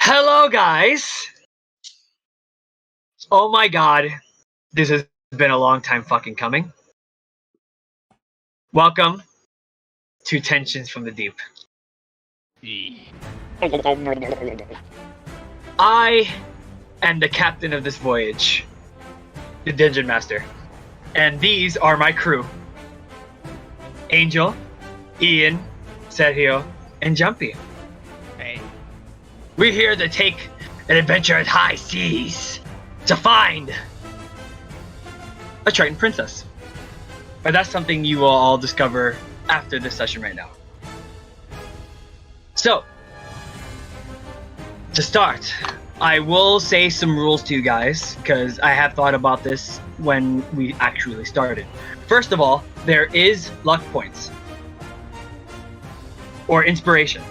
Hello, guys! Oh my god, this has been a long time fucking coming. Welcome to Tensions from the Deep. I am the captain of this voyage, the Dungeon Master, and these are my crew. Angel, Ian, Sergio, and Jumpy. Hey. We're here to take an adventure at high seas to find a Triton princess. But that's something you will all discover after this session right now. So, to start, I will say some rules to you guys, because I have thought about this when we actually started. First of all, there is luck points. Or inspiration.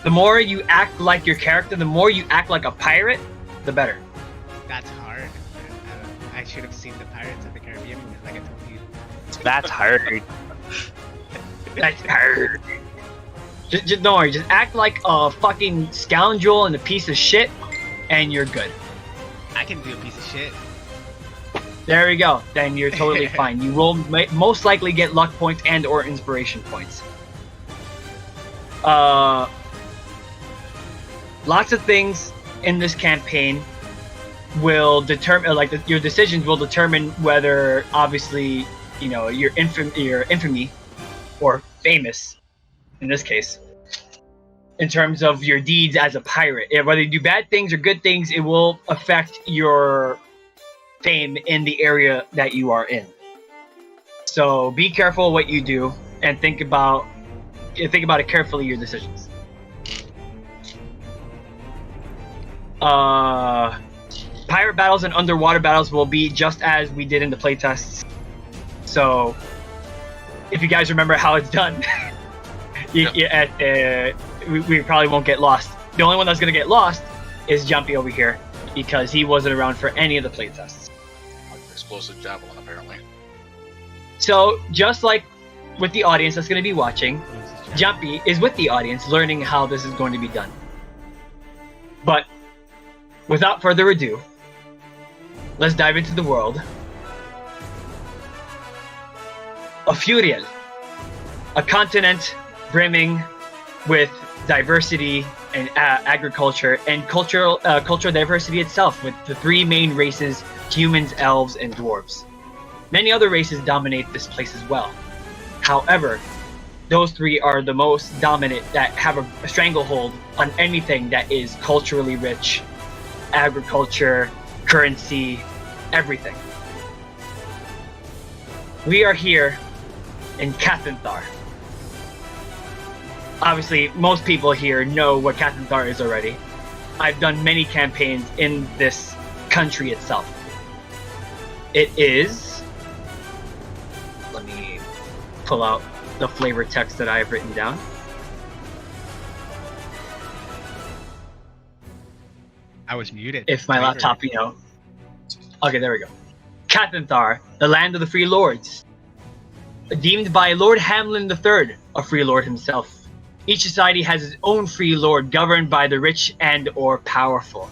The more you act like your character, the more you act like a pirate, the better. That's hard. I should have seen the Pirates of the Caribbean movie, like I told you. That's hard. That's hard. Just don't worry, just act like a fucking scoundrel and a piece of shit, and you're good. I can do a piece of shit. There we go. Then you're totally fine. You will most likely get luck points and or inspiration points. Lots of things in this campaign will determine, your decisions will determine whether, obviously, you know, your infamy, or famous, in this case, in terms of your deeds as a pirate. Whether you do bad things or good things, it will affect your fame in the area that you are in. So be careful what you do, and think about it carefully, your decisions. Pirate battles and underwater battles will be just as we did in the playtests. So, if you guys remember how it's done, we probably won't get lost. The only one that's going to get lost is Jumpy over here, because he wasn't around for any of the playtests. Explosive javelin, apparently. So, just like with the audience that's going to be watching, Jumpy is with the audience learning how this is going to be done. But, without further ado, let's dive into the world of Furiel, a continent brimming with diversity and agriculture and cultural diversity itself, with the three main races: humans, elves, and dwarves. Many other races dominate this place as well. However, those three are the most dominant, that have a stranglehold on anything that is culturally rich, agriculture, currency, everything. We are here in Cathanthar. Obviously, most people here know what Cathanthar is already. I've done many campaigns in this country itself. It is... Let me pull out the flavor text that I have written down. I was muted. If my laptop, you know... Okay, there we go. Cathanthar, the land of the Free Lords. Deemed by Lord Hamlin III, a Free Lord himself. Each society has its own Free Lord, governed by the rich and or powerful.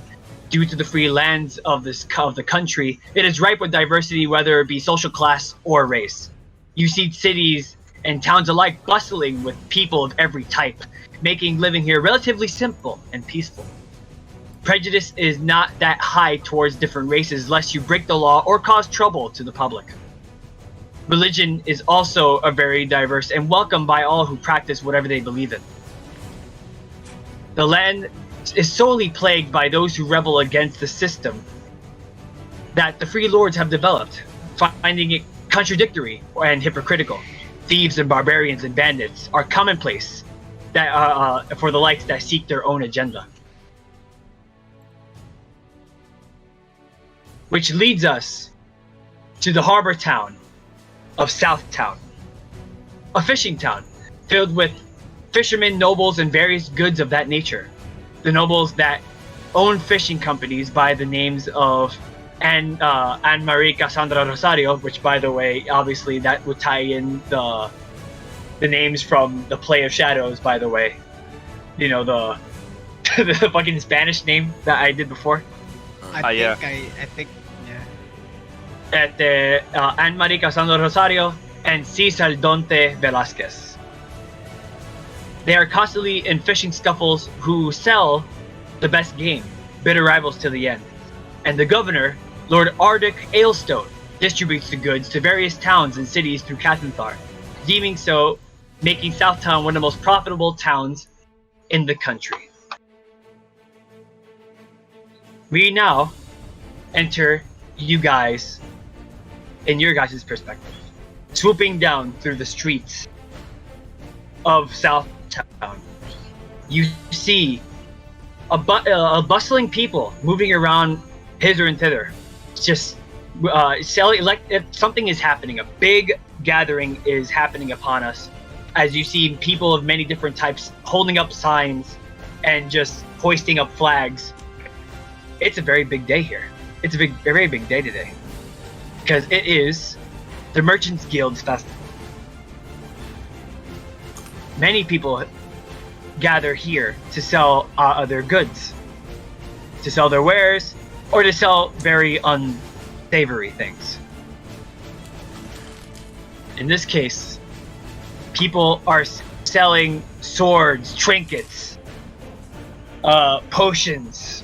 Due to the free lands of the country, it is ripe with diversity, whether it be social class or race. You see cities and towns alike bustling with people of every type, making living here relatively simple and peaceful. Prejudice is not that high towards different races, lest you break the law or cause trouble to the public. Religion is also a very diverse and welcome by all who practice whatever they believe in. The land is solely plagued by those who rebel against the system that the Free Lords have developed, finding it contradictory and hypocritical. Thieves and barbarians and bandits are commonplace that for the likes that seek their own agenda. Which leads us to the harbor town of Southtown, a fishing town filled with fishermen, nobles, and various goods of that nature. The nobles that own fishing companies by the names of Anne-Marie Cassandra Rosario, which, by the way, obviously that would tie in the names from the Play of Shadows, by the way. You know, the the fucking Spanish name that I did before. I think, yeah. Anne Marie Casando Rosario and C. Saldonte Velasquez. They are constantly in fishing scuffles who sell the best game, bitter rivals to the end. And the governor, Lord Ardic Ailstone, distributes the goods to various towns and cities through Cathanthar, deeming so making Southtown one of the most profitable towns in the country. We now enter you guys in your guys' perspective, swooping down through the streets of Southtown. You see a bustling people moving around hither and thither, just selling like if something is happening. A big gathering is happening upon us, as you see people of many different types holding up signs and just hoisting up flags. It's a very big day here. It's a very big day today, because it is the Merchants Guild's festival. Many people gather here to sell their goods, to sell their wares, or to sell very unsavory things. In this case, people are selling swords, trinkets, potions,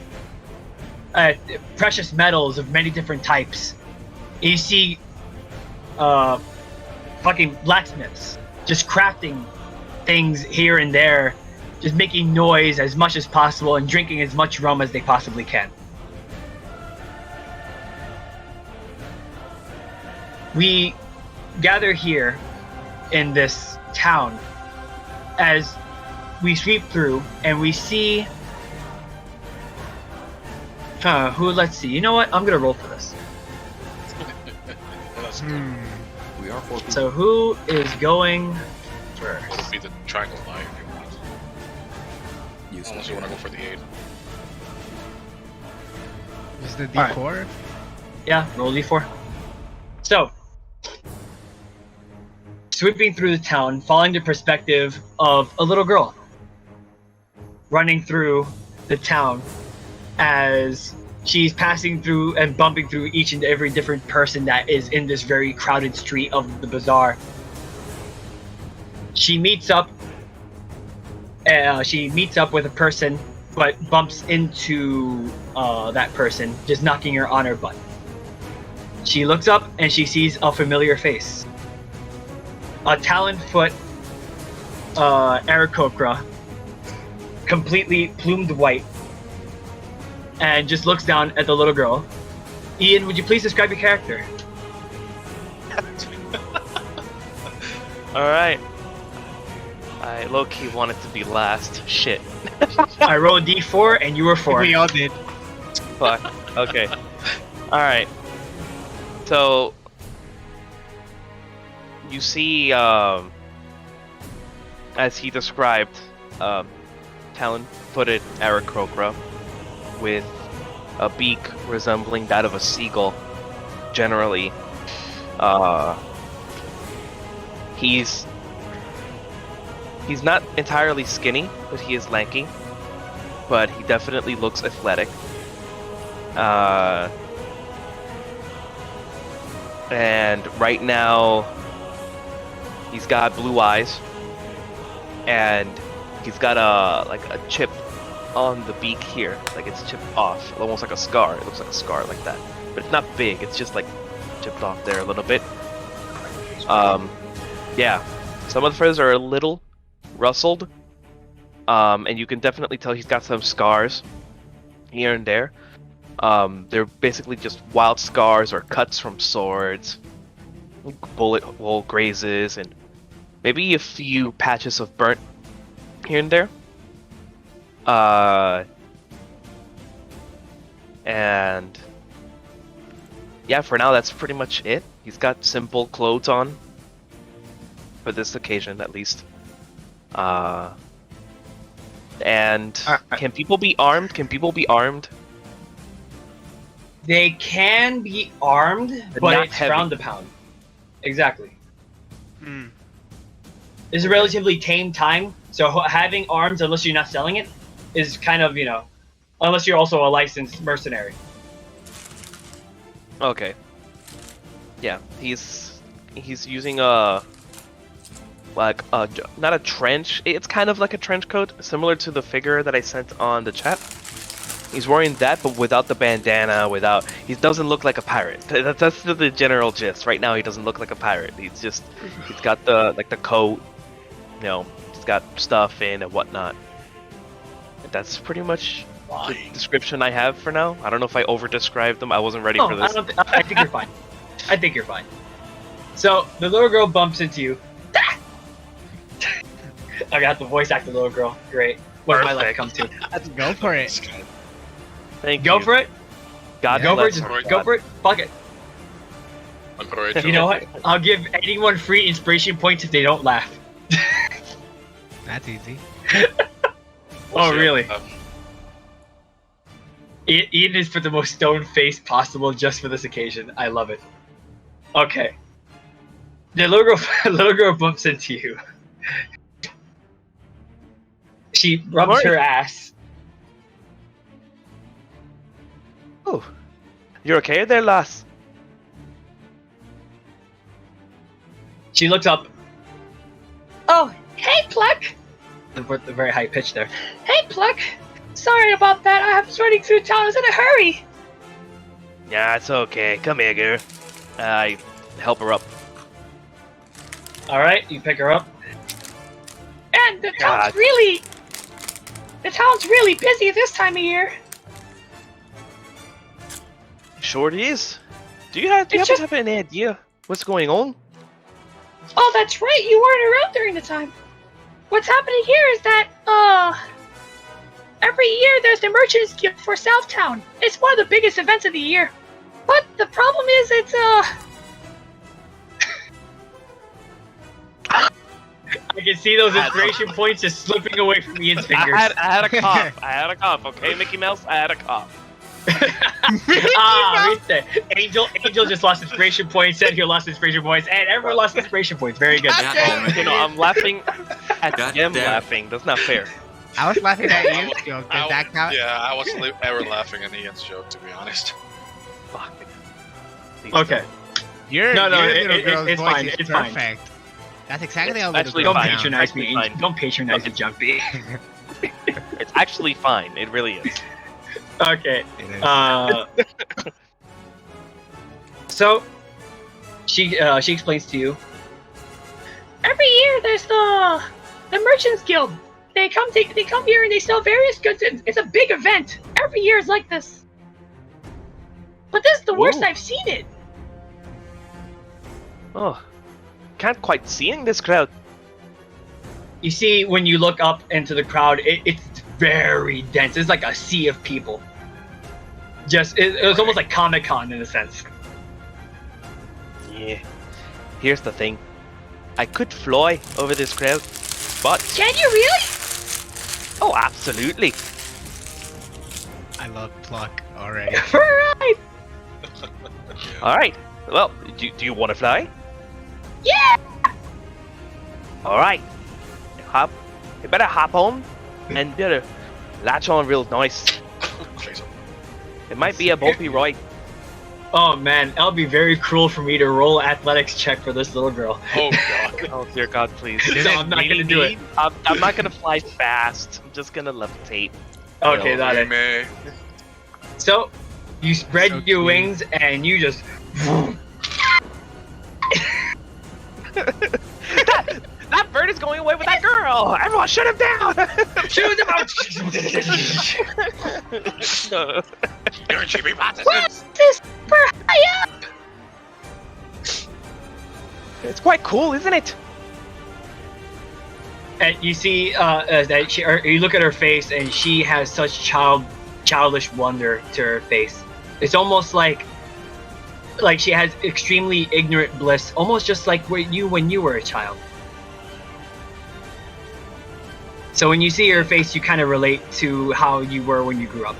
precious metals of many different types. You see fucking blacksmiths just crafting things here and there, just making noise as much as possible and drinking as much rum as they possibly can. We gather here in this town as we sweep through and we see let's see. You know what? I'm gonna roll for this. We are 4 people. So who is going first? It would be the triangle lie if you want. Unless you want to go for the 8. Is the D4? Alright. Yeah, roll D4. So, sweeping through the town, following the perspective of a little girl running through the town as she's passing through and bumping through each and every different person that is in this very crowded street of the bazaar. She meets up with a person, but bumps into that person, just knocking her on her butt. She looks up and she sees a familiar face. A Talonfoot Aarakocra, completely plumed white, and just looks down at the little girl. Ian, would you please describe your character? Alright. I low-key wanted to be last. Shit. I rolled D4 and you were 4. We all did. Fuck. Okay. Alright. So... You see, as he described, talon-footed Aarakocra with a beak resembling that of a seagull. Generally, he's not entirely skinny, but he is lanky. But he definitely looks athletic. And right now, he's got blue eyes, and he's got a chip on the beak here, like it's chipped off, almost like a scar. It looks like a scar like that, but it's not big. It's just like chipped off there a little bit. Yeah, some of the feathers are a little rustled, and you can definitely tell he's got some scars here and there. They're basically just wild scars or cuts from swords, bullet hole grazes, and maybe a few patches of burnt here and there. And yeah, for now that's pretty much it. He's got simple clothes on for this occasion, at least. And can people be armed? They can be armed, but not it's heavy. frowned upon. Exactly. Hmm. It's a relatively tame time, so having arms, unless you're not selling it, is kind of, unless you're also a licensed mercenary. Okay. Yeah, he's using a not a trench. It's kind of like a trench coat, similar to the figure that I sent on the chat. He's wearing that, but without the bandana. He doesn't look like a pirate. That's the general gist. Right now, he doesn't look like a pirate. He's got the coat. He's got stuff in and whatnot. That's pretty much the description I have for now. I don't know if I over-described them. I wasn't ready for this. I think you're fine. I think you're fine. So the little girl bumps into you. I got the voice act the little girl. Great. What did my life come to? Let's go for it. Thank Go you. for it. God Go for it. bless her. Just go for it. Fuck it. I'm You know what? I'll give anyone free inspiration points if they don't laugh. That's easy. Oh, really? Ian has put the most stone face possible just for this occasion. I love it. Okay. The little girl bumps into you. She rubs her ass. Oh, you're okay there, lass? She looks up. Oh, hey, Pluck! The very high pitch there. Hey, Pluck! Sorry about that. I was running through town. I was in a hurry. Yeah, it's okay. Come here, girl. I help her up. All right, you pick her up. And the God. town's really busy this time of year. Sure it is. Do you happen to have any idea what's going on? Oh, that's right. You weren't around during the time. What's happening here is that, every year there's the Merchants Guild for Southtown. It's one of the biggest events of the year. But the problem is it's, I can see those inspiration points just slipping away from Ian's fingers. I had a cough. I had a cough. Okay, Mickey Mouse. I had a cough. Right there. Angel just lost inspiration points. Said he lost inspiration points, and everyone lost inspiration points. Very good. I'm laughing at them laughing. That's not fair. I was laughing at Ian's joke. Does that count? Yeah, I wasn't ever laughing at Ian's joke, to be honest. Fuck. Okay. Your little girl's it's voice fine. is It's fine. perfect. That's exactly how Actually, little Don't girls fine. sound. patronize me. Fine. Don't patronize the jumpy. It's actually fine. It really is. Okay. It is. So she explains to you. every year there's the Merchants Guild. They come here and they sell various goods. It's a big event. Every year is like this. But this is the worst Ooh. I've seen it. Oh, can't quite see in this crowd. You see, when you look up into the crowd, it's very dense. It's like a sea of people. It was almost like Comic-Con in a sense. Yeah. Here's the thing. I could fly over this crowd, but Can you really? oh, absolutely. I love Pluck already. Right. All right. Well, do you want to fly? Yeah. All right. You better hop on and better latch on real nice. It might be a bumpy ride. Oh man, that'll be very cruel for me to roll athletics check for this little girl. Oh god. Oh dear God, please. So I'm not gonna do it. I'm not gonna fly fast. I'm just gonna levitate. Okay, got it. May. So you spread So your cute. wings and you just. That bird is going away with that girl. Everyone, shut him down. Shoot them out! You're a chibi What's this super high up? It's quite cool, isn't it? And you see that you look at her face, and she has such childish wonder to her face. It's almost like she has extremely ignorant bliss, almost just like when you were a child. So when you see her face, you kind of relate to how you were when you grew up.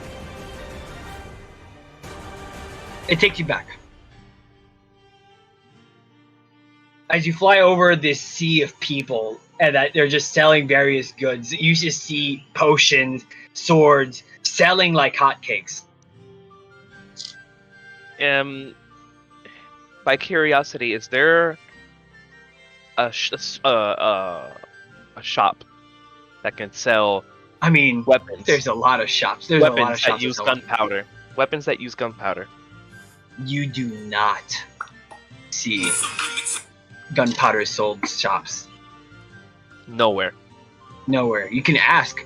It takes you back. As you fly over this sea of people, and that they're just selling various goods. You just see potions, swords, selling like hotcakes. By curiosity, is there a shop that can sell I mean, weapons? there's a lot of shops. There's a lot of Weapons that shops use that sell gunpowder. Weapons that use gunpowder. You do not see gunpowder sold shops. Nowhere. Nowhere. You can ask.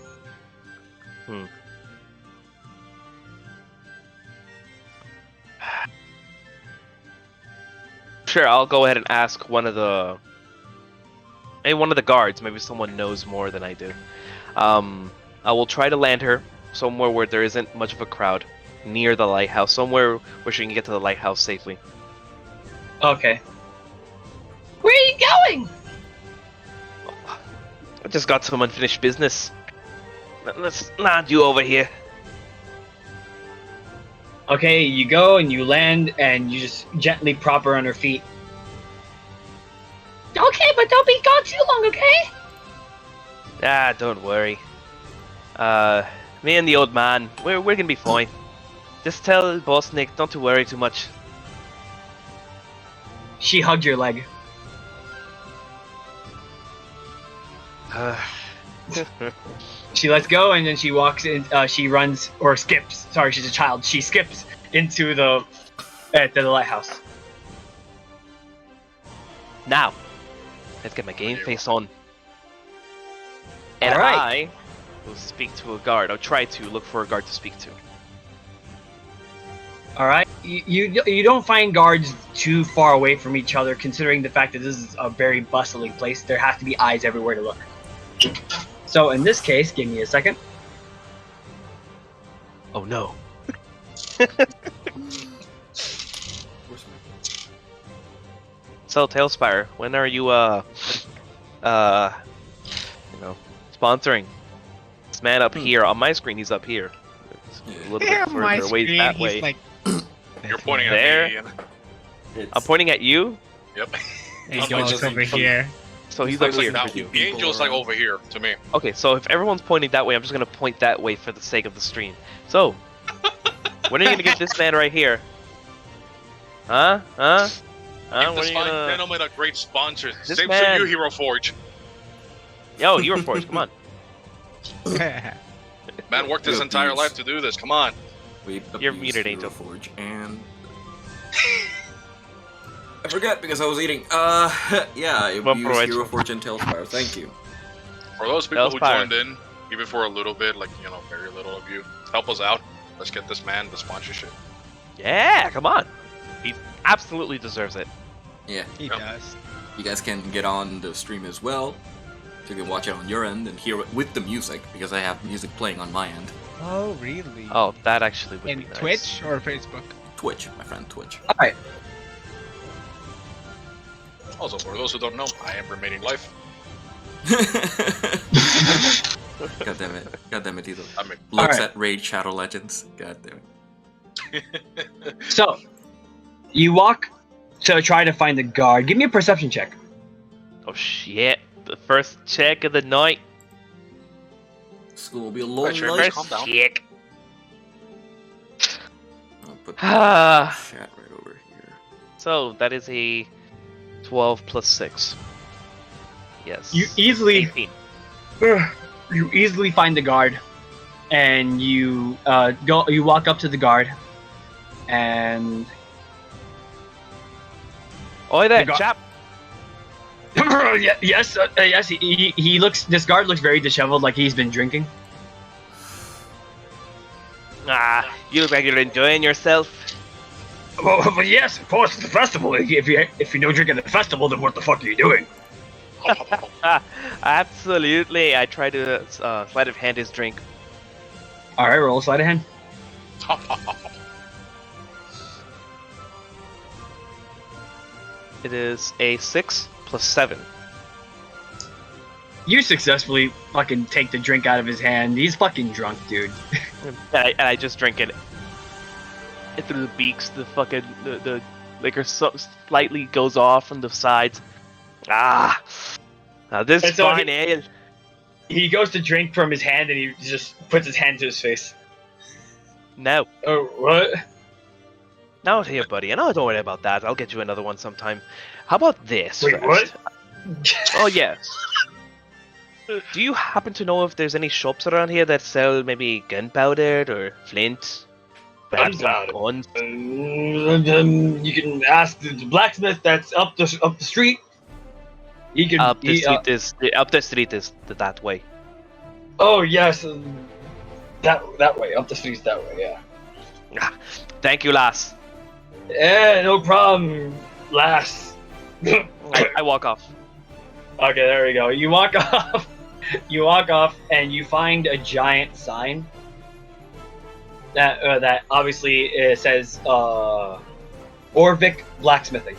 Sure, I'll go ahead and ask one of the guards. Maybe someone knows more than I do. I will try to land her somewhere where there isn't much of a crowd, near the lighthouse, somewhere where she can get to the lighthouse safely. Okay. Where are you going? I just got some unfinished business. Let's land you over here. Okay, you go and you land and you just gently prop her on her feet. Okay, but don't be gone too long, okay? Ah, don't worry. Me and the old man, we're gonna be fine. Just tell Boss Nick not to worry too much. She hugged your leg. She lets go and then she walks in. She runs or skips. Sorry, she's a child. She skips into the lighthouse. Now, let's get my game face on. And All right. I will speak to a guard. I'll try to look for a guard to speak to. All right. You don't find guards too far away from each other, considering the fact that this is a very bustling place. There has to be eyes everywhere to look. So in this case, give me a second. Oh no. So Talespire, when are you sponsoring this man up here? On my screen he's up here. It's a little Yeah, bit my further away screen, that he's way. like, You're pointing at There. me. Ian. I'm pointing at you, Yep. Angel's just over like- here. so he's Looks up like here. now, for you. the angel's like over here to me. Okay, so if everyone's pointing that way, I'm just gonna point that way for the sake of the stream. So, when are you gonna get this man right here? Huh? Give When this are you fine gonna... gentleman a great sponsor. This Same man- to you, Hero Forge. Yo, you were forged. Come on. Man worked his Yo, entire please. life to do this. Come on. We You're abused muted, Hero Angel. Forge, and I forgot because I was eating. Yeah, I Bon used provecho. Hero Forge and Talespire. Thank you. For those people who Talespire. joined in, even for a little bit, like, you know, very little of you, help us out. Let's get this man the sponsorship. Yeah, come on. He absolutely deserves it. Yeah, He Yep. does. you guys can get on the stream as well. So you can watch it on your end and hear it with the music because I have music playing on my end. Oh, really? Oh, that actually would In be nice. Twitch or Facebook? Twitch, my friend, Twitch. All right. Also, for those who don't know, I am remaining life. God damn it. God damn it, Tito. I mean, Looks Alright. at Raid Shadow Legends. God damn it. So you walk to try to find the guard. Give me a perception check. Oh shit! The first check of the night. School will be a long sure, night. calm down. Check. I'll put the Ah. chat right over here. So that is a 12 plus 6. Yes. You easily 18. you easily find the guard, and you go. You walk up to the guard, and Oi there, The gu- chap. yes, yes. He looks. This guard looks very disheveled, like he's been drinking. Ah, you look like you're enjoying yourself. Well, but yes, of course, it's a festival. If you don't drink at the festival, then what the fuck are you doing? Ah, absolutely. I try to sleight of hand his drink. All right, roll a sleight of hand. It is a 6 plus 7. You successfully fucking take the drink out of his hand. He's fucking drunk, dude. And I just drink it. It through the beaks, the liquor slightly goes off from the sides. Ah, Now this And so fine ale. He goes to drink from his hand, and he just puts his hand to his face. No. Oh, what? Now here, buddy. And don't worry about that. I'll get you another one sometime. How about this Wait, first? what? Oh, yes. Do you happen to know if there's any shops around here that sell maybe gunpowder or flint? Perhaps some Gunpowder? guns? You can ask the blacksmith that's up the street. He can. Up the street is that way. Oh yes, that way. Up the street's that way. Yeah. Ah, thank you, lass. Yeah, no problem, lass. I walk off. Okay, there we go. You walk off. You walk off, and you find a giant sign that obviously says Orvik Blacksmithing.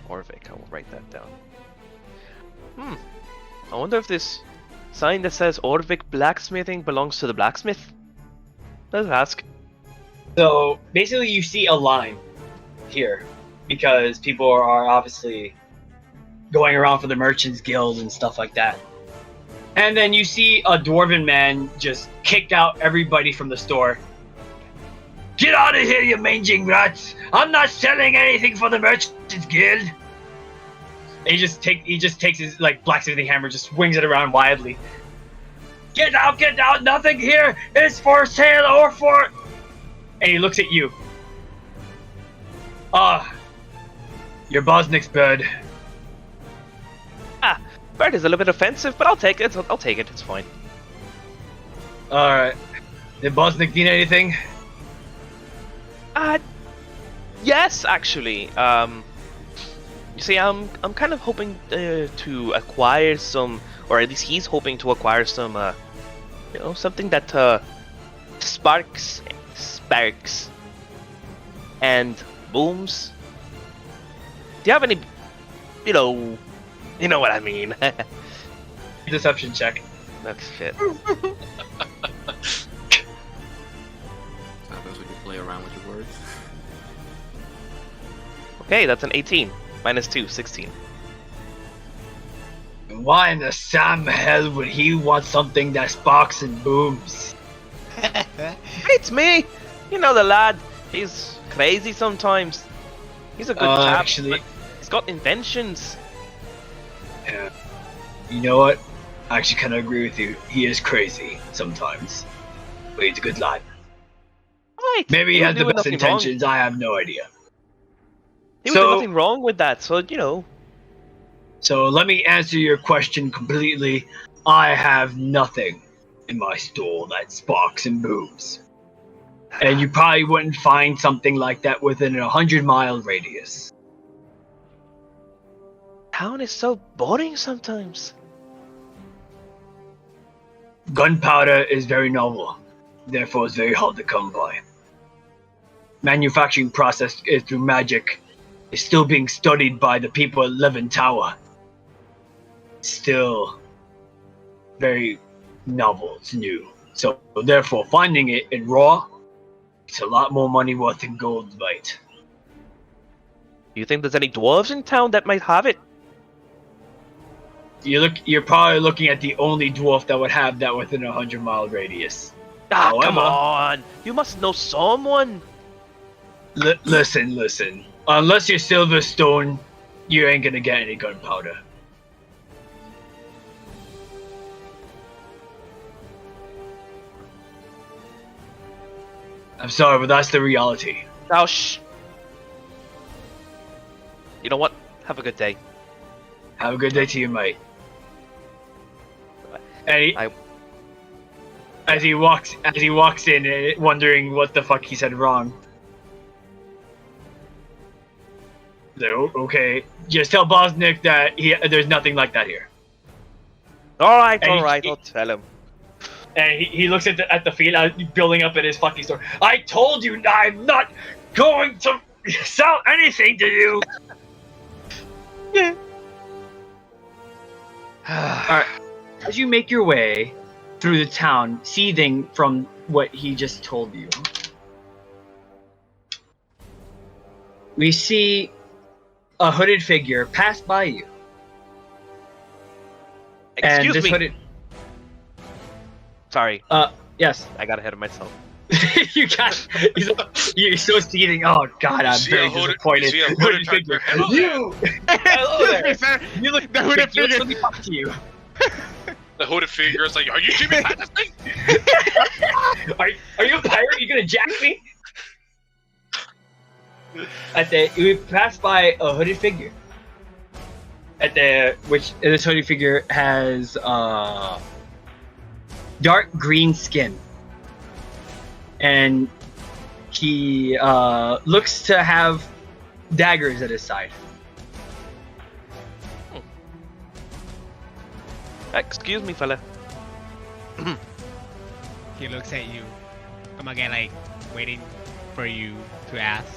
Orvik, I will write that down. I wonder if this sign that says Orvik Blacksmithing belongs to the blacksmith? Let's ask. So basically, you see a line here because people are obviously going around for the Merchants Guild and stuff like that. And then you see a dwarven man just kick out everybody from the store. Get out of here, you manging rats! I'm not selling anything for the Merchants Guild. And he just takes his blacksmithing hammer, just swings it around wildly. Get out! Nothing here is for sale or for. And he looks at you. You're Bosnick's bird. Bird is a little bit offensive, but I'll take it. I'll take it. It's fine. All right. Did Bosnick need anything? Yes, actually. You see, I'm kind of hoping to acquire some, or at least he's hoping to acquire some, something that sparks, and booms. Do you have any, you know what I mean? Deception check. That's shit. Sometimes we can play around with your words. Okay, that's an 18. Minus 2, 16. Why in the Sam hell would he want something that sparks and booms? It's me! You know the lad. He's crazy sometimes. He's a good chap. Actually, but he's got inventions. yeah. You know what? I actually kind of agree with you. He is crazy sometimes, but he's a good lad. Right. Maybe he was had the doing best nothing wrong. intentions. I have no idea. He was doing nothing wrong with that, so So let me answer your question completely. I have nothing in my store that sparks and booms. And you probably wouldn't find something like that within a 100-mile radius. Town is so boring sometimes. Gunpowder is very novel, therefore it's very hard to come by. Manufacturing process is through magic is still being studied by the people at Levin Tower. Still very novel, it's new. So therefore finding it in raw, it's a lot more money worth in gold bite. Do you think there's any dwarves in town that might have it? You're probably looking at the only dwarf that would have that within a 100-mile radius. Come However- on! You must know someone! Listen. Unless you're Silverstone, you ain't gonna get any gunpowder. I'm sorry, but that's the reality. Now, shh! You know what? Have a good day. Have a good day to you, mate. And as he walks in, wondering what the fuck he said wrong. So, okay, just tell Bosnick that there's nothing like that here. Alright, And I'll tell him. And he looks at the field building up in his fucking store. I told you I'm not going to sell anything to you. Yeah. Alright. As you make your way through the town, seething from what he just told you, we see a hooded figure pass by you. And Excuse this me. hooded. Sorry, Yes. I got ahead of myself. You got. You're so seething. Oh God, I'm See very a hooded- disappointed. you see a Hooded hooded figure. character. You. Hello there. Sir, You look. The hooded you look figure. Let me talk to you. The hooded figure is like, are you keeping behind this thing? Are you a pirate? You gonna jack me? We passed by a hooded figure. This hooded figure has dark green skin, and he looks to have daggers at his side. Excuse me, fella. He looks at you. Come again, like waiting for you to ask.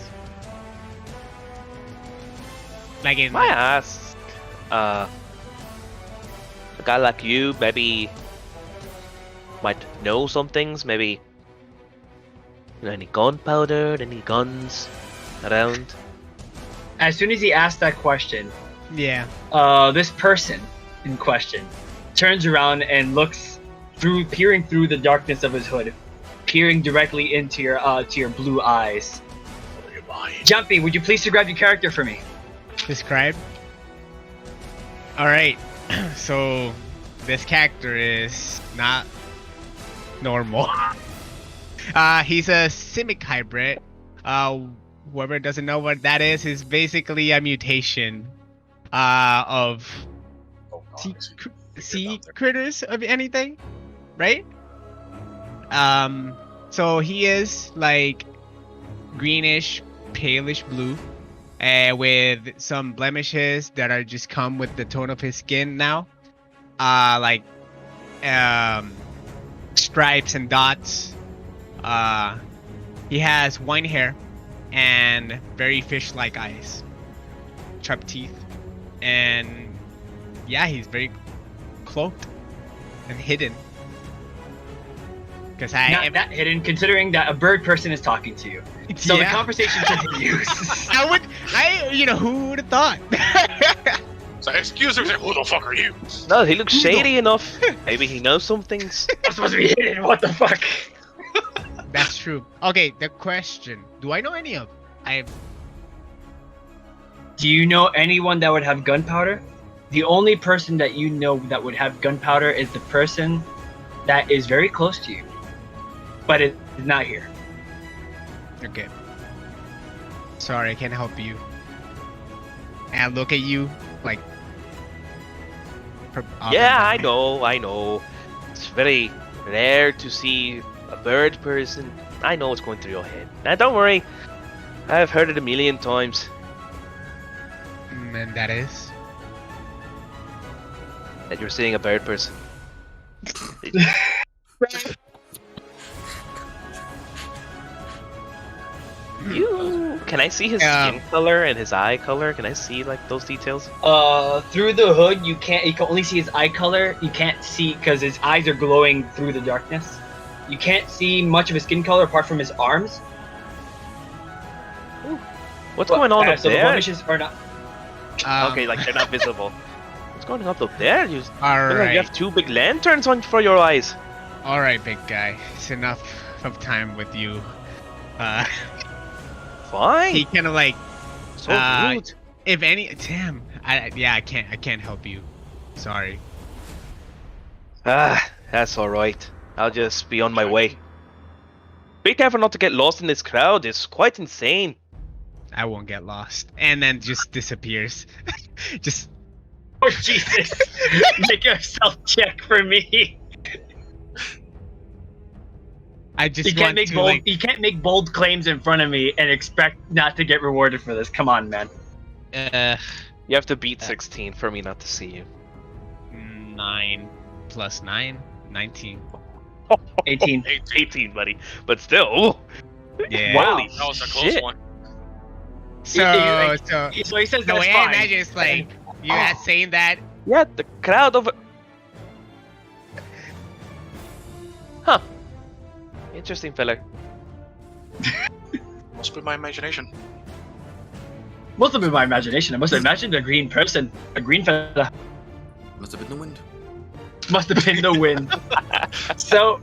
Like in May I ask, a guy like you maybe might know some things, maybe any gunpowder, any guns around? As soon as he asked that question, yeah. this person in question turns around and looks peering through the darkness of his hood, peering directly into your blue eyes. Jumpy, would you please describe your character for me? Describe. All right. So this character is not normal. He's a simic hybrid. Whoever doesn't know what that is basically a mutation of sea critters of anything, right? So he is like greenish, palish blue, with some blemishes that are just come with the tone of his skin now, like stripes and dots. He has white hair and very fish-like eyes, sharp teeth, and yeah, he's very cloaked and hidden. Because Not that hidden, considering that a bird person is talking to you. So the Yeah. conversation continues. Who would have thought? So excuse me, who the fuck are you? No, he looks shady enough. Maybe he knows some things. I'm supposed to be hidden. What the fuck? That's true. Okay, the question: do I know any of? Do you know anyone that would have gunpowder? The only person that you know that would have gunpowder is the person that is very close to you, but it is not here. Okay. Sorry, I can't help you. And I look at you like. Yeah, I know. It's very rare to see a bird person. I know what's going through your head. Now, don't worry. I've heard it a million times. And that is. That you're seeing a bird person. Can I see his skin color and his eye color? Can I see like those details? Through the hood, you can't. You can only see his eye color. You can't see because his eyes are glowing through the darkness. You can't see much of his skin color apart from his arms. What's going on up so the there? blemishes are not. Okay, like they're not visible. What's going on up there? You look All like right. you have two big lanterns on for your eyes. All right, big guy. It's enough of time with you. Fine. He kind of like, So rude. if any, damn. I can't help you. Sorry. That's all right. I'll just be on my way. Be careful not to get lost in this crowd. It's quite insane. I won't get lost. And then just disappears. Just. Oh Jesus! Make a self check for me. I just You can't want make to bold. like. You can't make bold claims in front of me and expect not to get rewarded for this. Come on, man. You have to beat 16 for me not to see you. 9 plus 9, 19. 18. 18, buddy. But still. Yeah. Wow. Holy That was a close shit. one. So So he says the that's way fine. I imagine is like you're not saying that. Yeah, the crowd over. Huh. Interesting fella. Must be my imagination. Must have been my imagination. I must have imagined a green person, a green fella. Must have been the wind. Must have been the wind. So,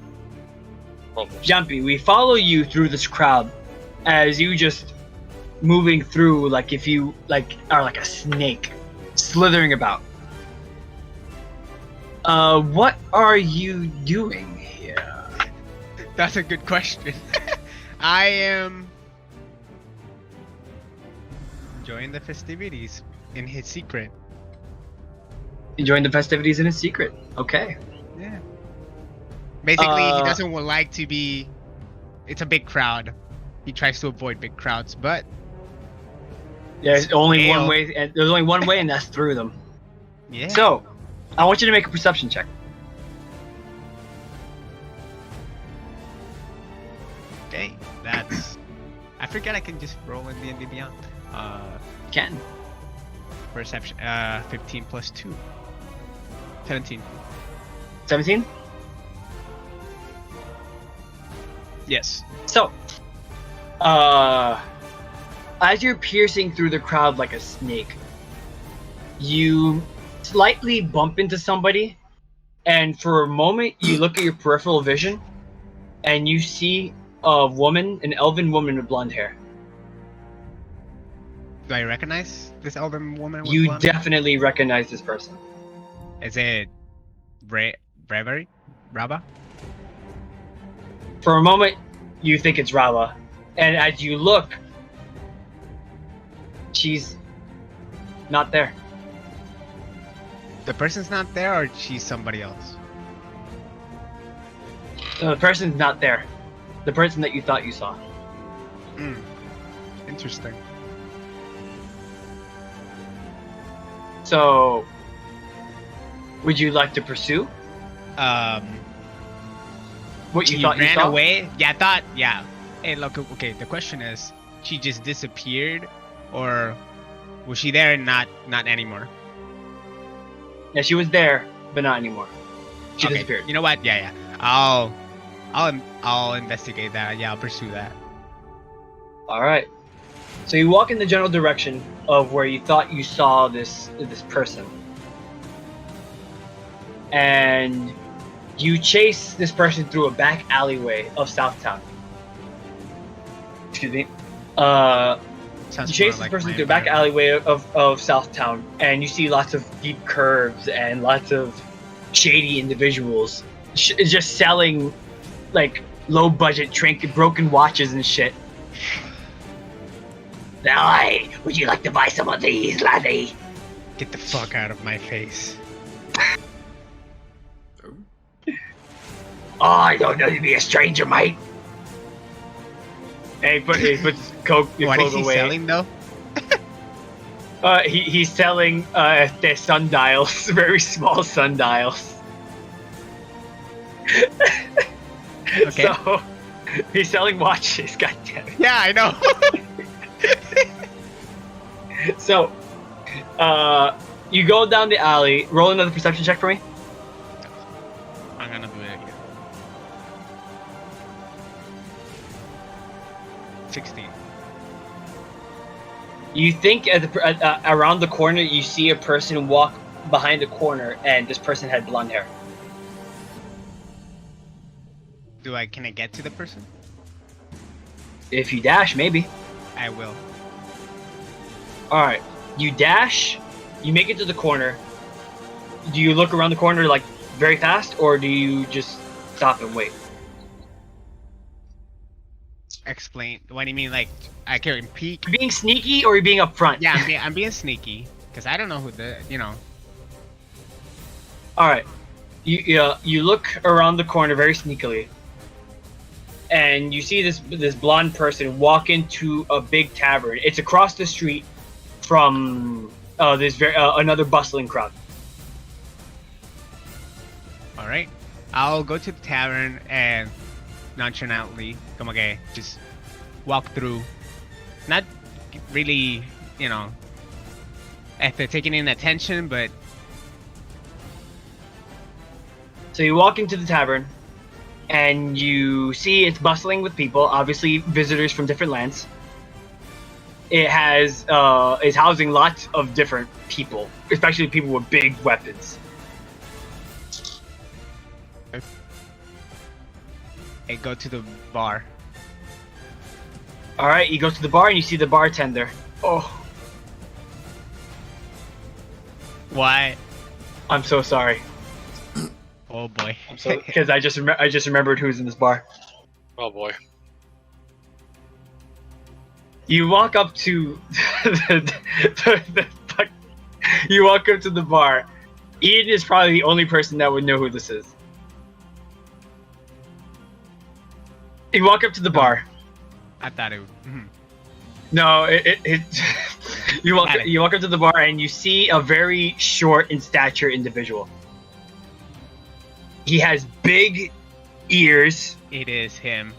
Almost. Jumpy, we follow you through this crowd as you just moving through like if you like are like a snake slithering about. What are you doing here? That's a good question. I am enjoying the festivities in his secret. Enjoying the festivities in a secret. Okay. Yeah. Basically, he Uh, doesn't like to be. It's a big crowd. He tries to avoid big crowds, but There's only Scale. one way, and there's only one way, and that's through them. yeah. So, I want you to make a perception check. Okay, that's. I forget I can just roll in D&D Beyond. Ken. Perception. 15 plus 2. 17. 17? Yes. So, as you're piercing through the crowd like a snake, you slightly bump into somebody, and for a moment you look at your peripheral vision, and you see a woman, an elven woman with blonde hair. Do I recognize this elven woman? With You blonde? definitely recognize this person. Is it Bravery? Raba? For a moment, you think it's Rava, and as you look, she's not there. The person's not there, or she's somebody else? The person's not there. The person that you thought you saw. Hmm. Interesting. So, would you like to pursue what you She thought you ran saw? away? Yeah, I thought. Yeah. Hey, look. Okay, the question is, she just disappeared, or was she there and not anymore? Yeah, she was there, but not anymore. She Okay, disappeared. You know what? Yeah. I'll investigate that. Yeah, I'll pursue that. All right. So you walk in the general direction of where you thought you saw this person, and you chase this person through a back alleyway of Southtown. Excuse me. Sounds You chase more this like person my through the back environment. alleyway of Southtown, and you see lots of deep curves and lots of shady individuals just selling like low budget broken watches and shit. Hey, would you like to buy some of these, laddie? Get the fuck out of my face. Oh, I don't know to be a stranger, mate. And he puts his coat What is he away. selling though? He's selling the sundials, very small sundials. Okay. So he's selling watches. God damn it. Yeah, I know. So, you go down the alley. Roll another perception check for me. I'm gonna do it again. 16. You think around the corner, you see a person walk behind the corner, and this person had blonde hair. Can I get to the person? If you dash, maybe. I will. All right, you dash. You make it to the corner. Do you look around the corner like very fast, or do you just stop and wait? Explain. What do you mean? Like I can peek? You're being sneaky, or you're being upfront? Yeah, I'm being sneaky because I don't know who the All right, you look around the corner very sneakily, and you see this blonde person walk into a big tavern. It's across the street from another bustling crowd. All right. I'll go to the tavern and nonchalantly, just walk through. Not really, after taking in attention, but So you walk into the tavern, and you see it's bustling with people, obviously visitors from different lands. It is housing lots of different people, especially people with big weapons. I go to the bar. All right, you go to the bar and you see the bartender. Oh, What? I'm so sorry. Oh boy. Because I just remembered who's in this bar. Oh boy. You walk up to you walk up to the bar. Ian is probably the only person that would know who this is. You walk up to the bar. I thought it would. No, you walk up to the bar and you see a very short in stature individual. He has big ears. It is him.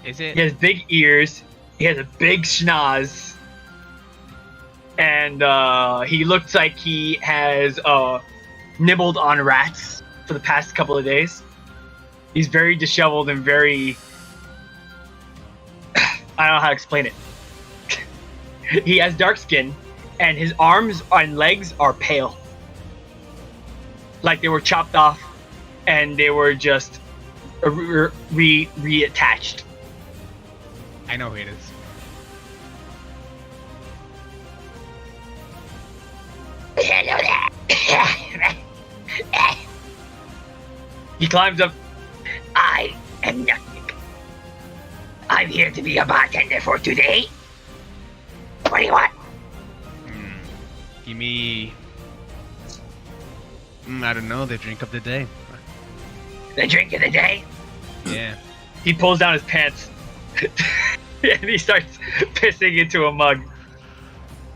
Is it? He has big ears. He has a big schnoz. And he looks like he has nibbled on rats for the past couple of days. He's very disheveled and very... I don't know how to explain it. He has dark skin, and his arms and legs are pale. Like they were chopped off, and they were just reattached. I know who it is. He climbs up. I am nothing. I'm here to be a bartender for today. What do you want? Give me. I don't know, the drink of the day. The drink of the day? Yeah. He pulls down his pants. And he starts pissing into a mug.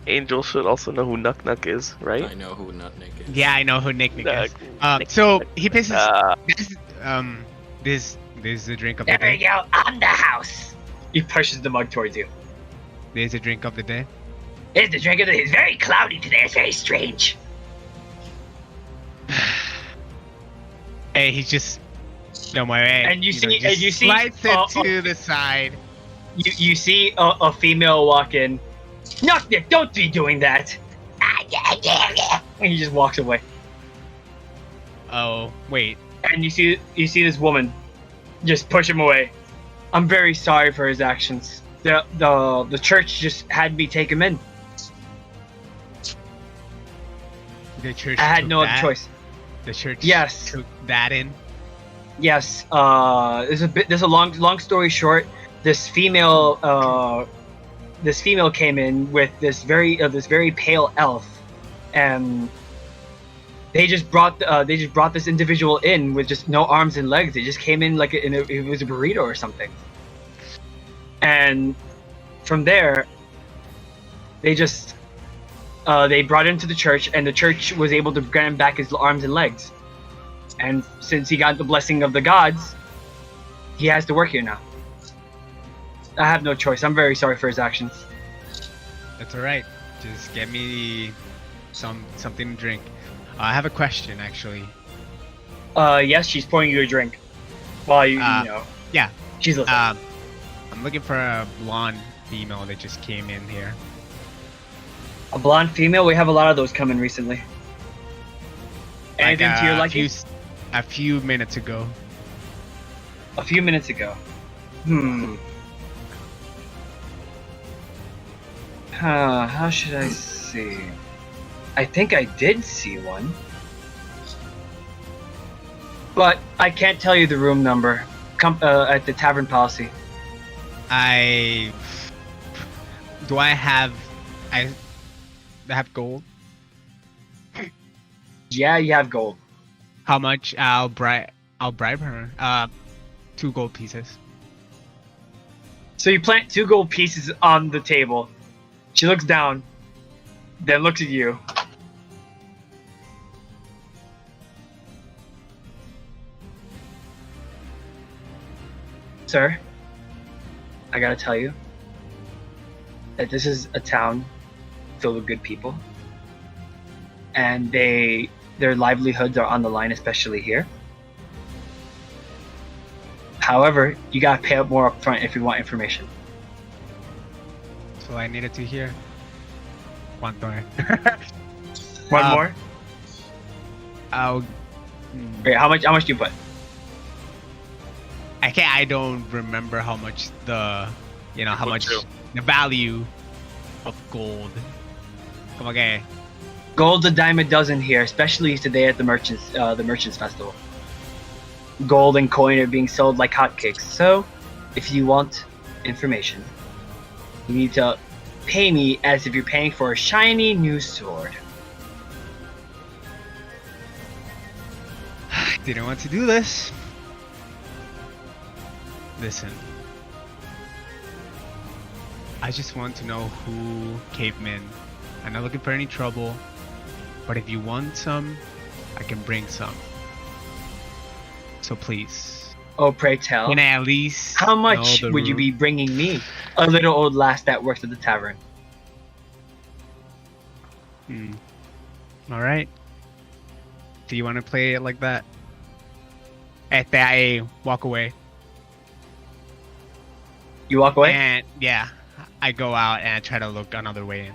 Angel should also know who Nuck Nuck is, right? I know who Nutnik is. Yeah, I know who Nick is. Nick, So Nick. he pisses. This is the drink of the There we day. go. On the house. He pushes the mug towards you. This is the drink of the day. It's the drink of the day. It's very cloudy today. It's very strange. Hey, he's just no my way. And you see- just and you see- slides it to the side. You see a female walk in. Nick, don't be doing that. And he just walks away. Oh wait. And you see this woman just push him away. I'm very sorry for his actions. The church just had me take him in. The church. I had took no other that? choice. The church. Yes. Took that in. Yes. There's a long story short. This female came in with this very pale elf, and they just brought this individual in with just no arms and legs. They just came in like it was a burrito or something. And from there, they just they brought him to the church, and the church was able to grant him back his arms and legs. And since he got the blessing of the gods, he has to work here now. I have no choice. I'm very sorry for his actions. That's all right. Just get me something to drink. I have a question actually. Yes, she's pouring you a drink. While you know. Yeah. She's listening. I'm looking for a blonde female that just came in here. A blonde female? We have a lot of those coming recently. Anything to your liking? A few minutes ago. A few minutes ago. How should I see? I think I did see one. But I can't tell you the room number. At the Tavern Policy. I have gold. Yeah, you have gold. How much? I'll bribe her. 2 gold pieces. So you plant 2 gold pieces on the table. She looks down, then looks at you. Sir, I gotta tell you that this is a town filled with good people, and their livelihoods are on the line, especially here. However, you gotta pay up more up front if you want information. So I needed to hear. One more. One more? I'll. Wait, how much do you put? I don't remember how much the how would much too. the value of gold. Come okay. Gold a dime a dozen here, especially today at the merchants festival. Gold and coin are being sold like hotcakes. So, if you want information, you need to pay me as if you're paying for a shiny new sword. I didn't want to do this. Listen. I just want to know who came in. I'm not looking for any trouble, but if you want some, I can bring some. So please, Oh, pray tell. can I at least How much know the would you route? be bringing me, a little old lass that works at the tavern? All right. Do you want to play it like that? I walk away. You walk away? And yeah, I go out and I try to look another way in.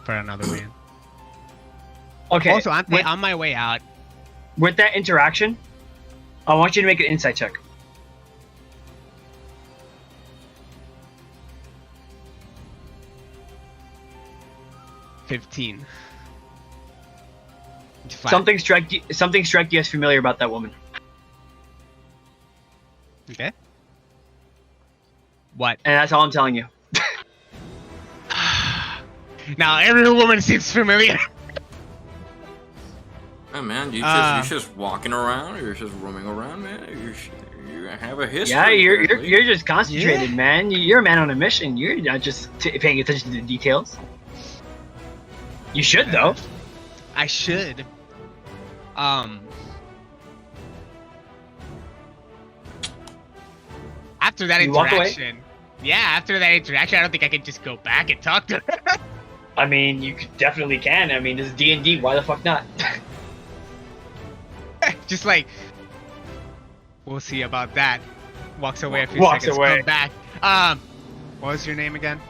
For another way in. Okay. Also, with, on my way out, with that interaction, I want you to make an insight check. $15. It's fine. Something struck you as familiar about that woman. Okay. What? And that's all I'm telling you. Now every woman seems familiar. Hey, man, you just walking around? You're just roaming around, man? You have a history. Yeah, you're apparently. you're just concentrated, Yeah. man. You're a man on a mission. You're not just paying attention to the details. You should, though. I should. After that You walk away? interaction, after that interaction, I don't think I can just go back and talk to her. I mean, you definitely can. I mean, this is D&D. Why the fuck not? Just like, we'll see about that. Walks away a few Walks seconds. away. Come back. What was your name again?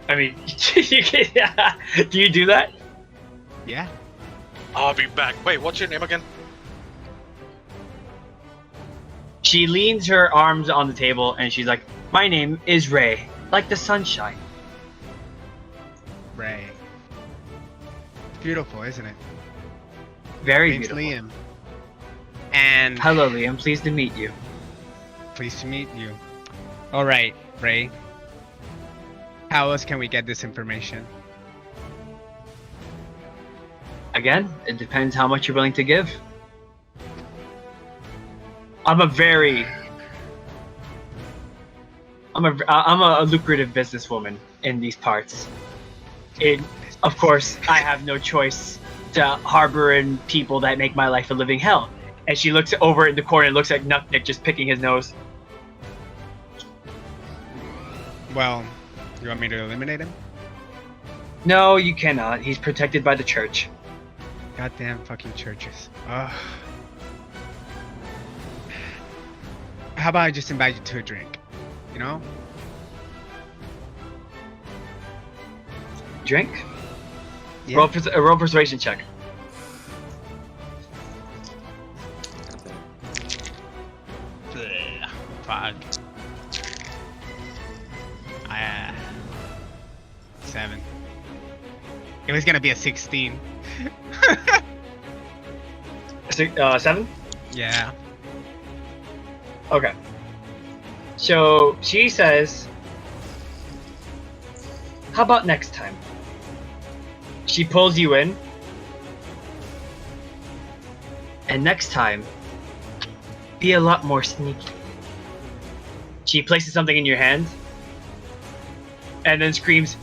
I mean, do you do that? Yeah. I'll be back. Wait, what's your name again? She leans her arms on the table and she's like, "My name is Ray, like the sunshine." Ray. Beautiful, isn't it? Very Name's beautiful. Liam. And Hello, Liam. Pleased to meet you. pleased to meet you. All right, Ray. How else can we get this information? Again, it depends how much you're willing to give. I'm a lucrative businesswoman in these parts. Of course, I have no choice to harbor in people that make my life a living hell. And she looks over in the corner and looks at Nuknik just picking his nose. Well, you want me to eliminate him? No, you cannot. He's protected by the church. Goddamn fucking churches. Ugh. How about I just invite you to a drink? You know? Drink? Yeah. Roll persuasion check. Bleh. Fuck. 7. It was gonna be a 16. 7? Yeah. Okay. So she says, "How about next time?" She pulls you in. And next time, be a lot more sneaky. She places something in your hand. And then screams,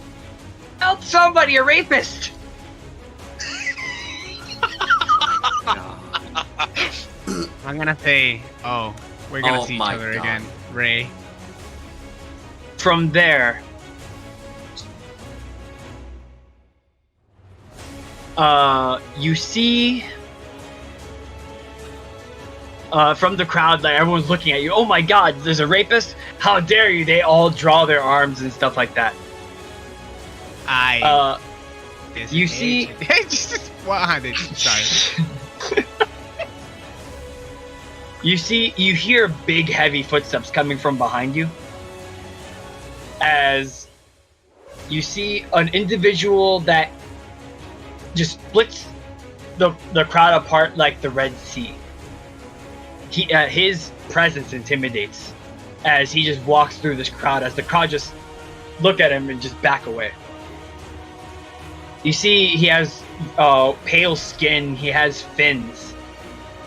"Help somebody, a rapist!" I'm gonna say, oh, we're gonna Oh see each my other God. again, Ray. From there, you see from the crowd, like everyone's looking at you. "Oh my God, there's a rapist! How dare you!" They all draw their arms and stuff like that. You see- just 100. Sorry. You hear big, heavy footsteps coming from behind you. As you see an individual that just splits the crowd apart like the Red Sea. His presence intimidates as he just walks through this crowd, as the crowd just look at him and just back away. You see he has pale skin, he has fins,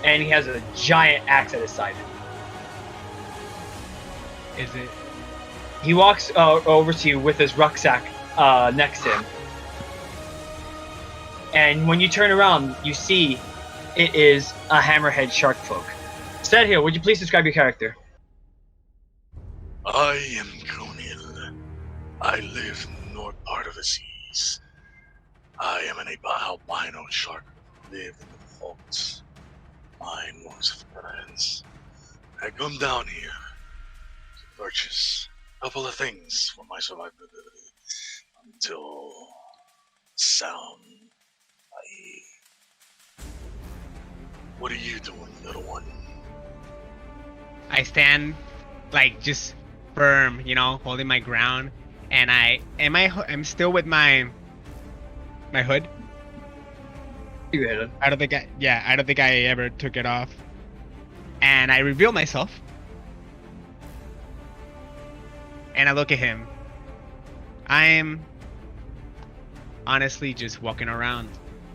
and he has a giant axe at his side. Is it? He walks over to you with his rucksack next to him. And when you turn around, you see it is a hammerhead shark folk. Hill, would you please describe your character? I am Kunil. I live in the north part of the seas. I am an albino shark who live in the vaults. My most friends. I come down here to purchase a couple of things for my survivability until sound. What are you doing, little one? I stand, like, just firm, you know, holding my ground, and I'm still with my hood. You hit him. I don't think I ever took it off, and I reveal myself, and I look at him. I'm honestly just walking around.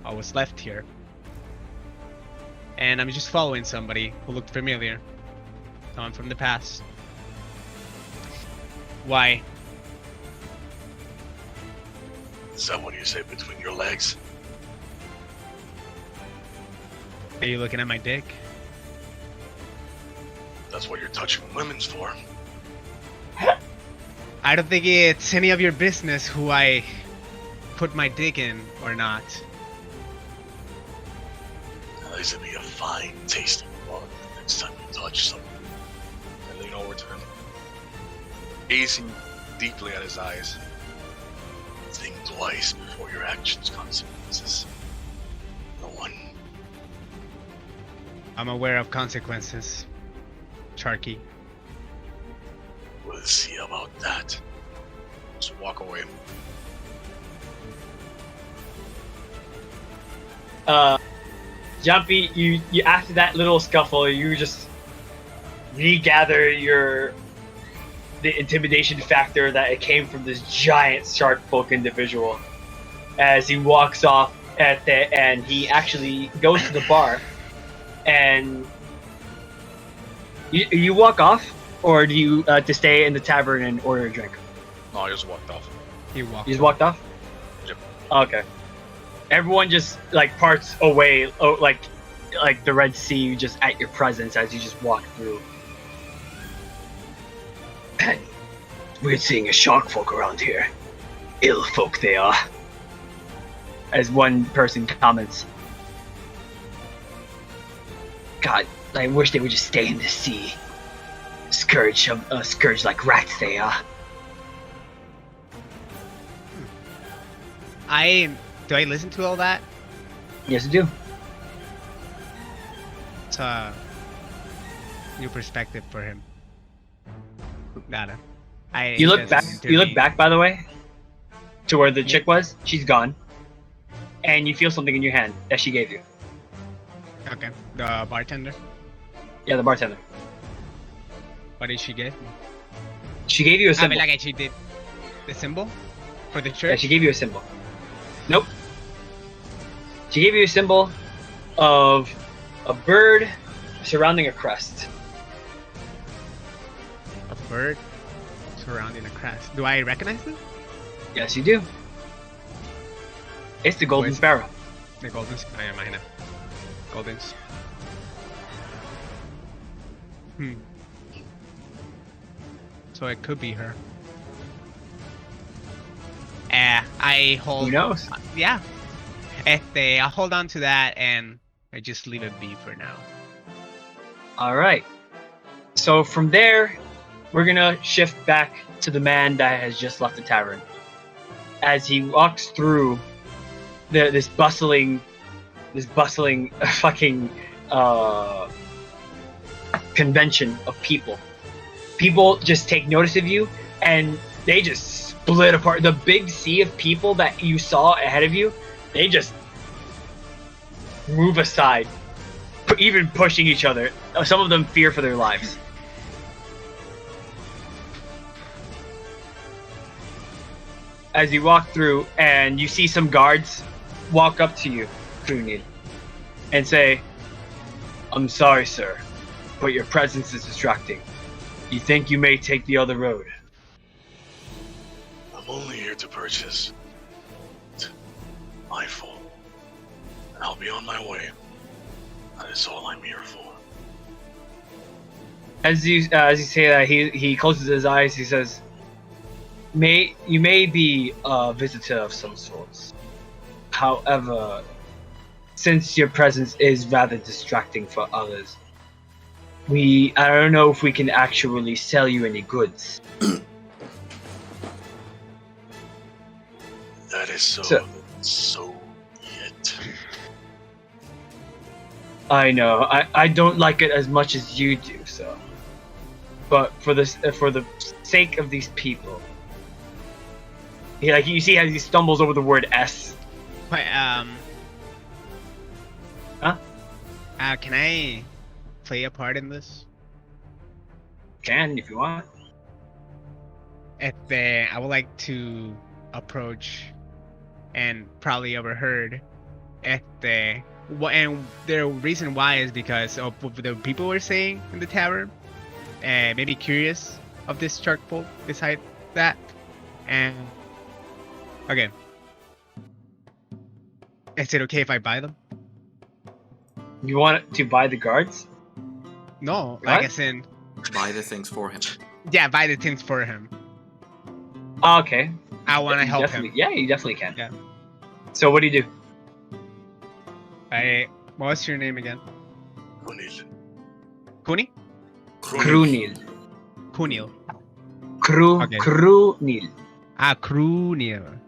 I was left here, and I'm just following somebody who looked familiar. Someone from the past. Why? Is that what you say between your legs? Are you looking at my dick? That's what you're touching women's for. I don't think it's any of your business who I put my dick in or not. Now, this would be a fine tasting bug the next time you touch someone. I lean over to him, gazing deeply at his eyes. Think twice before your actions consequences. No one. I'm aware of consequences, Sharky. We'll see about that. Just walk away. Jumpy, you after that little scuffle, you just regather the intimidation factor that it came from this giant shark folk individual. As he walks off and he actually goes to the bar, and you walk off, or do you to stay in the tavern and order a drink? No, I just walked off. He walked. You just walked off? Yep. Okay. Everyone just like parts away, like the Red Sea, just at your presence as you just walk through. Weird seeing a shark folk around here. Ill folk they are. As one person comments. God, I wish they would just stay in the sea. Scourge like rats they are. Do I listen to all that? Yes, I do. It's a new perspective for him. Nada. You look back. You look back, by the way, to where the chick was. She's gone, and you feel something in your hand that she gave you. Okay. The bartender. Yeah, the bartender. What did she get? She gave you a I symbol. mean, like she did the symbol for the church. Yeah, she gave you a symbol. Nope. She gave you a symbol of a bird surrounding a crest. A bird surrounding a crest. Do I recognize it? Yes, you do. It's the golden Wait. sparrow. The golden. I am. I know. Goldens. So it could be her. I hold. Who knows? Yeah. I'll hold on to that and I just leave it be for now. All right. So from there, we're gonna shift back to the man that has just left the tavern. As he walks through this bustling fucking convention of people. People just take notice of you, and they just split apart. The big sea of people that you saw ahead of you, they just move aside, even pushing each other. Some of them fear for their lives. As you walk through, and you see some guards walk up to you, Krunil, and say, "I'm sorry, sir, but your presence is distracting. You think you may take the other road?" I'm only here to purchase. My fault. And I'll be on my way. That is all I'm here for. As you say that, he closes his eyes. He says, you may be a visitor of some sorts. However, since your presence is rather distracting for others, I don't know if we can actually sell you any goods. That is so yet. I know. I don't like it as much as you do, so. But for the sake of these people, you see how he stumbles over the word S. Wait, Huh? Can I play a part in this? Can if you want. I would like to approach and probably overheard and the reason why is because of what the people were saying in the tavern, and maybe curious of this shark folk beside that. And okay, is it okay if I buy them? You want to buy the guards? No, What? like as in, Buy the things for him. yeah, buy the things for him. Oh, okay. I want to You help definitely- him. Yeah, you definitely can. Yeah. So what do you do? What's your name again? Kunil. Kuni? Krunil. Kunil. Okay. Krunil. Krunil.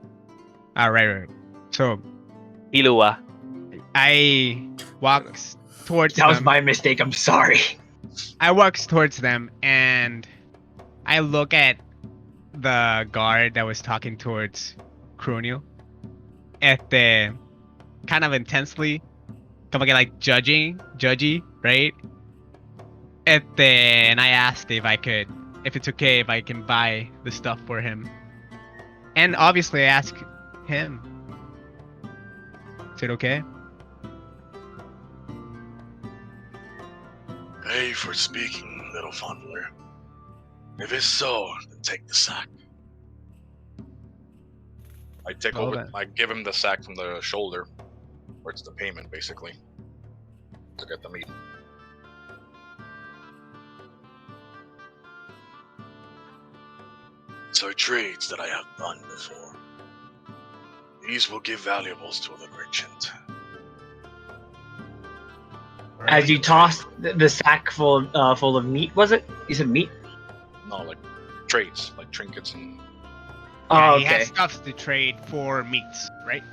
Right. So Ilua. I walk towards That was them. my mistake. I'm sorry. I walk towards them and I look at the guard that was talking towards Krunil at the kind of intensely, come again, like judgy, right? And I asked if it's okay if I can buy the stuff for him. And obviously I asked him, is it okay? Pay for speaking, little fondler. If it's so, then take the sack. I take Oh, over. that- I give him the sack from the shoulder, where it's the payment basically, to get the meat. These are trades that I have done before. These will give valuables to the merchant. As you toss the sack full of meat, was it? You said meat? No, like trades, like trinkets and Oh, Yeah, he okay. has stuff to trade for meats, right?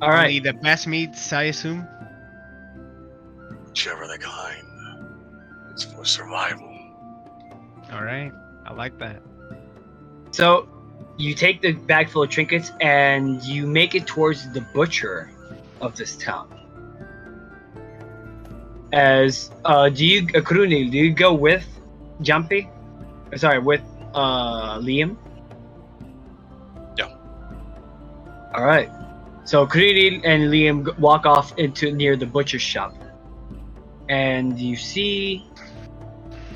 All right. Only the best meats, I assume. Whichever the kind. It's for survival. All right, I like that. So you take the bag full of trinkets and you make it towards the butcher of this town. As Krunil, do you go with Jumpy? Sorry, with Liam? Yeah. All right. So Krunil and Liam walk off into near the butcher's shop, and you see,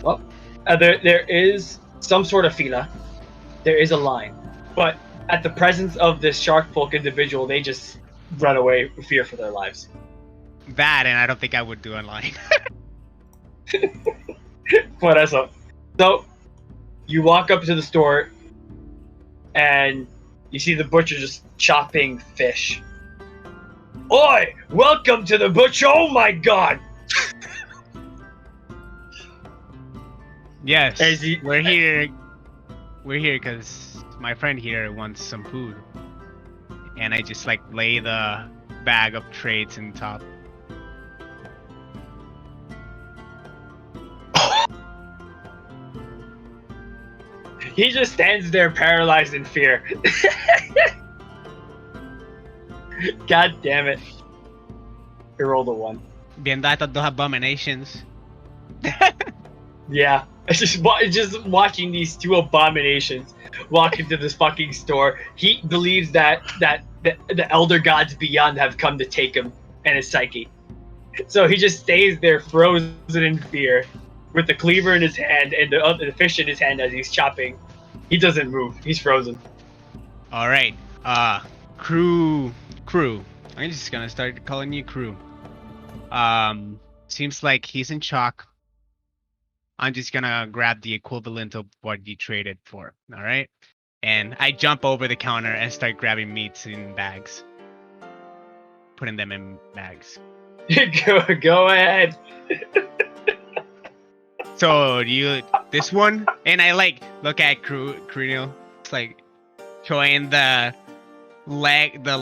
well, there is some sort of fila. There is a line, but at the presence of this shark folk individual, they just run away with fear for their lives. That, and I don't think I would do online. What else? So you walk up to the store, and you see the butcher just chopping fish. Oi! Welcome to the butcher! Oh my god! Yes, As he- we're here. We're here because my friend here wants some food, and I just like lay the bag of trades on top. He just stands there paralyzed in fear. God damn it. He rolled a 1. Viendo a estos dos abominations. Yeah. Just watching these two abominations walk into this fucking store. He believes that the elder gods beyond have come to take him and his psyche. So he just stays there frozen in fear with the cleaver in his hand and the fish in his hand as he's chopping. He doesn't move. He's frozen. All right. Crew. I'm just gonna start calling you Crew. Seems like he's in shock. I'm just gonna grab the equivalent of what you traded for. All right. And I jump over the counter and start grabbing meats in bags, putting them in bags. Go ahead. So do you this one? And I like look at Crunil. It's like showing the leg, a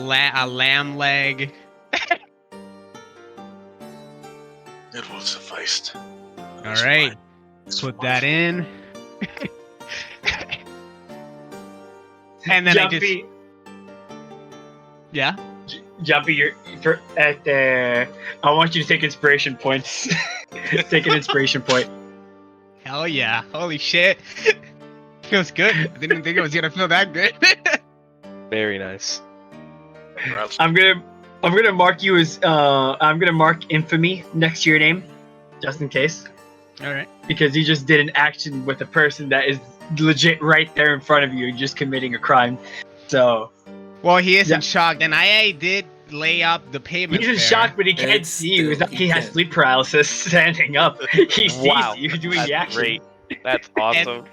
lamb leg. It will suffice. All right, put that in. And then Jumpy, yeah. Jumpy, I want you to take inspiration points. Take an inspiration point. Hell yeah! Holy shit! Feels good. I didn't think it was gonna feel that good. Very nice. I'm gonna mark you as I'm gonna mark infamy next to your name, just in case. All right. Because you just did an action with a person that is legit right there in front of you, just committing a crime. So. Well, he is Yeah. in shock, and I did lay up the payment. He's in there. shock, but he can't It's see you. still- He he has can't. sleep paralysis standing up. He sees Wow, you doing That's the action. great. That's awesome.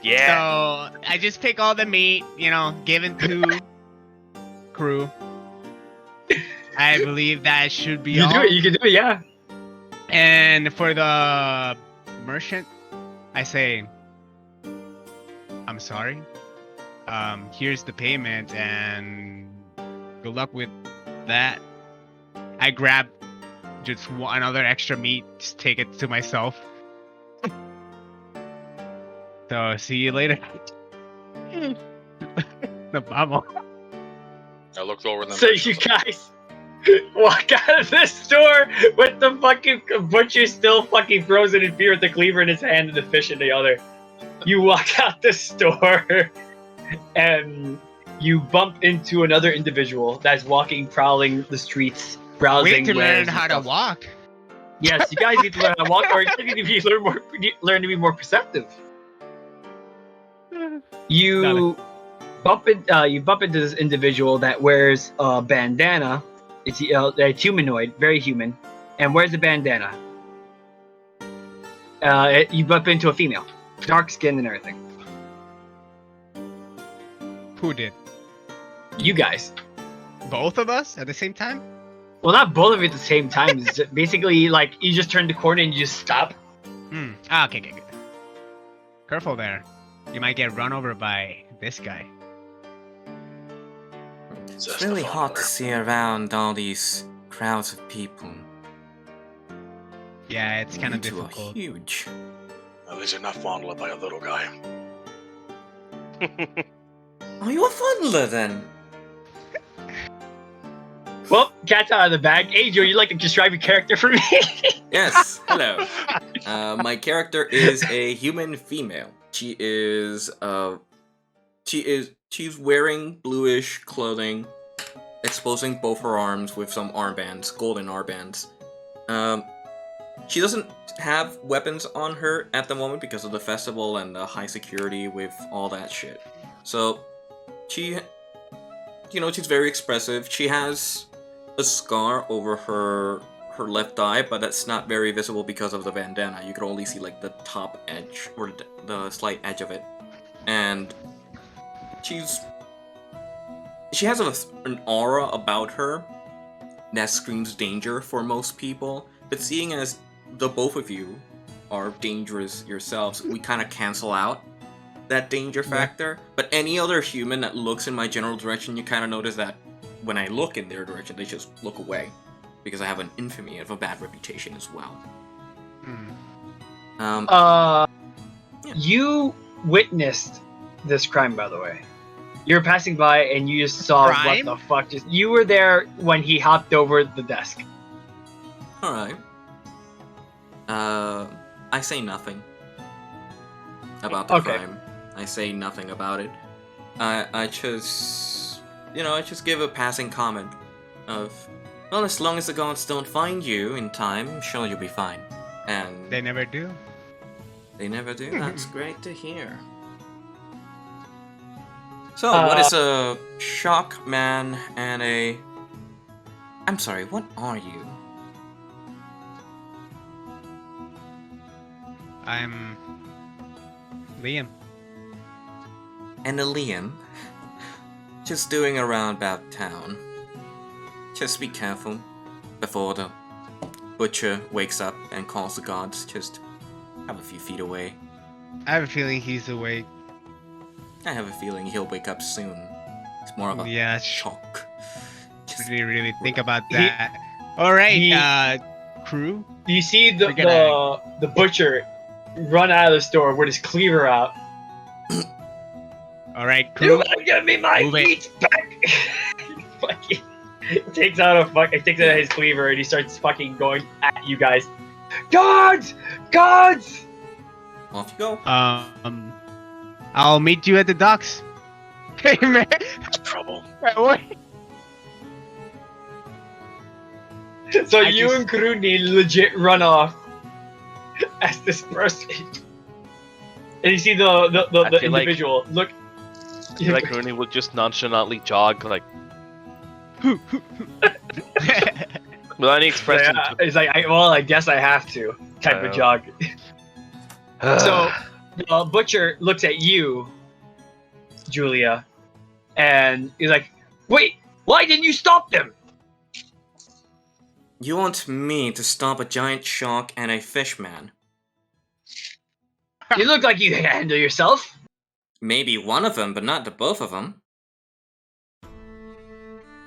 Yeah. So I just pick all the meat, given to Crew. I believe that should be You all. do it. You can do it. Yeah. And for the merchant, I say, I'm sorry. Here's the payment, and good luck with that. I grab just another extra meat, just take it to myself. So see you later. The bubble. I looked over them. So you guys walk out of this store with the fucking butcher still fucking frozen in fear with the cleaver in his hand and the fish in the other. You walk out the store and you bump into another individual that's walking, prowling the streets, browsing. Wait to learn wares and how to stuff. walk. Yes, you guys need to learn how to walk, or you need to learn to be more perceptive. You bump into this individual that wears a bandana. It's a humanoid, very human, and wears a bandana. You bump into a female, dark skin and everything. Who did? You guys. Both of us at the same time? Well, not both of you at the same time. It's just basically like you just turn the corner and you just stop. Okay, good. Careful there. You might get run over by this guy. It's really hot to see around all these crowds of people. Yeah, it's kind of Into a difficult. huge. At least you're not fondled by a little guy. Oh, you're a fondler then. Well, cat's out of the bag. Hey, Joe, you'd like to describe your character for me? Yes. Hello. My character is a human female. She's wearing bluish clothing, exposing both her arms with some armbands, golden armbands. She doesn't have weapons on her at the moment because of the festival and the high security with all that shit. So, she's very expressive. She has a scar over her left eye, but that's not very visible because of the bandana. You can only see like the top edge or the slight edge of it. And she has an aura about her that screams danger for most people. But seeing as the both of you are dangerous yourselves, we kind of cancel out that danger factor. But any other human that looks in my general direction, you kind of notice that when I look in their direction, they just look away. Because I have an infamy of a bad reputation as well. Hmm. Yeah. You witnessed this crime, by the way. You were passing by and you just saw Crime? what the fuck. You were there when he hopped over the desk. Alright. I say nothing about the Okay. crime. I say nothing about it. I just, I just give a passing comment of, well, as long as the gods don't find you in time, I'm sure you'll be fine. And They never do. they never do. That's great to hear. So, what is a shock man and a... I'm sorry, what are you? I'm Liam. And a Liam? Just doing a roundabout town. Just be careful before the butcher wakes up and calls the gods. Just have a few feet away. I have a feeling he's awake. I have a feeling he'll wake up soon. It's more of a Yeah, shock. Just didn't really think about that. All right, crew. You see the We're gonna- the butcher run out of the store with his cleaver out. All right, You crew. wanna give me my Move it. meat back? Fucking takes out his cleaver and he starts fucking going at you guys. Guards! Guards! off you go. I'll meet you at the docks. Hey man, Trouble. what? So I you just- and Kruni legit run off as this person. And you see the I feel like- individual look. I feel like Rooney would just nonchalantly jog, like, without any expression. Yeah, it's like, I guess I have to type of jog. So the butcher looks at you, Julia, and he's like, "Wait, why didn't you stop them?" You want me to stop a giant shark and a fish man? You look like you can handle yourself. Maybe one of them, but not the both of them.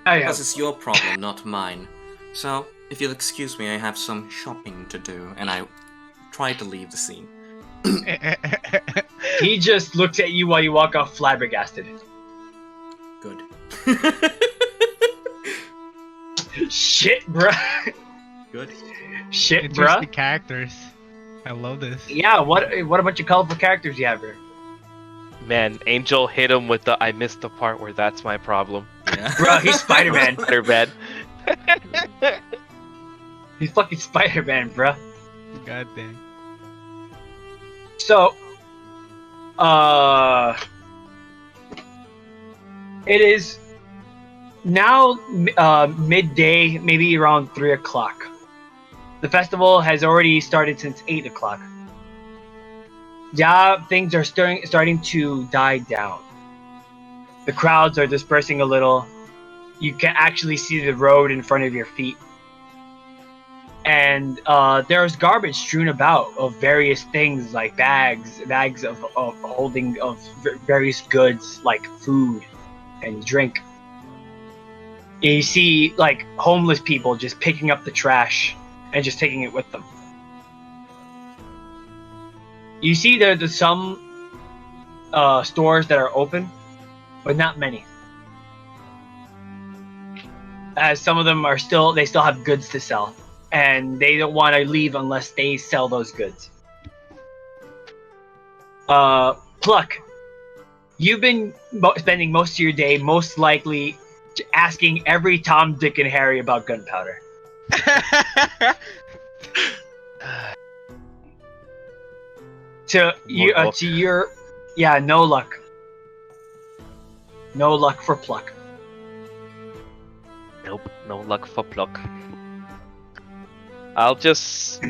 I Because it's your problem, not mine. So, if you'll excuse me, I have some shopping to do, and I try to leave the scene. He just looks at you while you walk off, flabbergasted. Good. Shit, bruh. Good. Shit, Interesting bruh. characters. I love this. Yeah, what a bunch of colorful characters you have here. Man, Angel hit him with the I missed the part where that's my problem. Yeah. Bruh, he's Spider-Man. They're bad. He's fucking Spider-Man, bruh. God damn. So, it is now midday, maybe around 3 o'clock. The festival has already started since 8 o'clock. Yeah, things are starting to die down. The crowds are dispersing a little. You can actually see the road in front of your feet. And there's garbage strewn about of various things like bags of holding of various goods like food and drink. And you see like homeless people just picking up the trash and just taking it with them. You see there's some stores that are open, but not many. As some of them are still have goods to sell. And they don't want to leave unless they sell those goods. Pluck, you've been spending most of your day most likely asking every Tom, Dick, and Harry about gunpowder. To your no luck. No luck for Pluck. Nope, no luck for Pluck. I'll just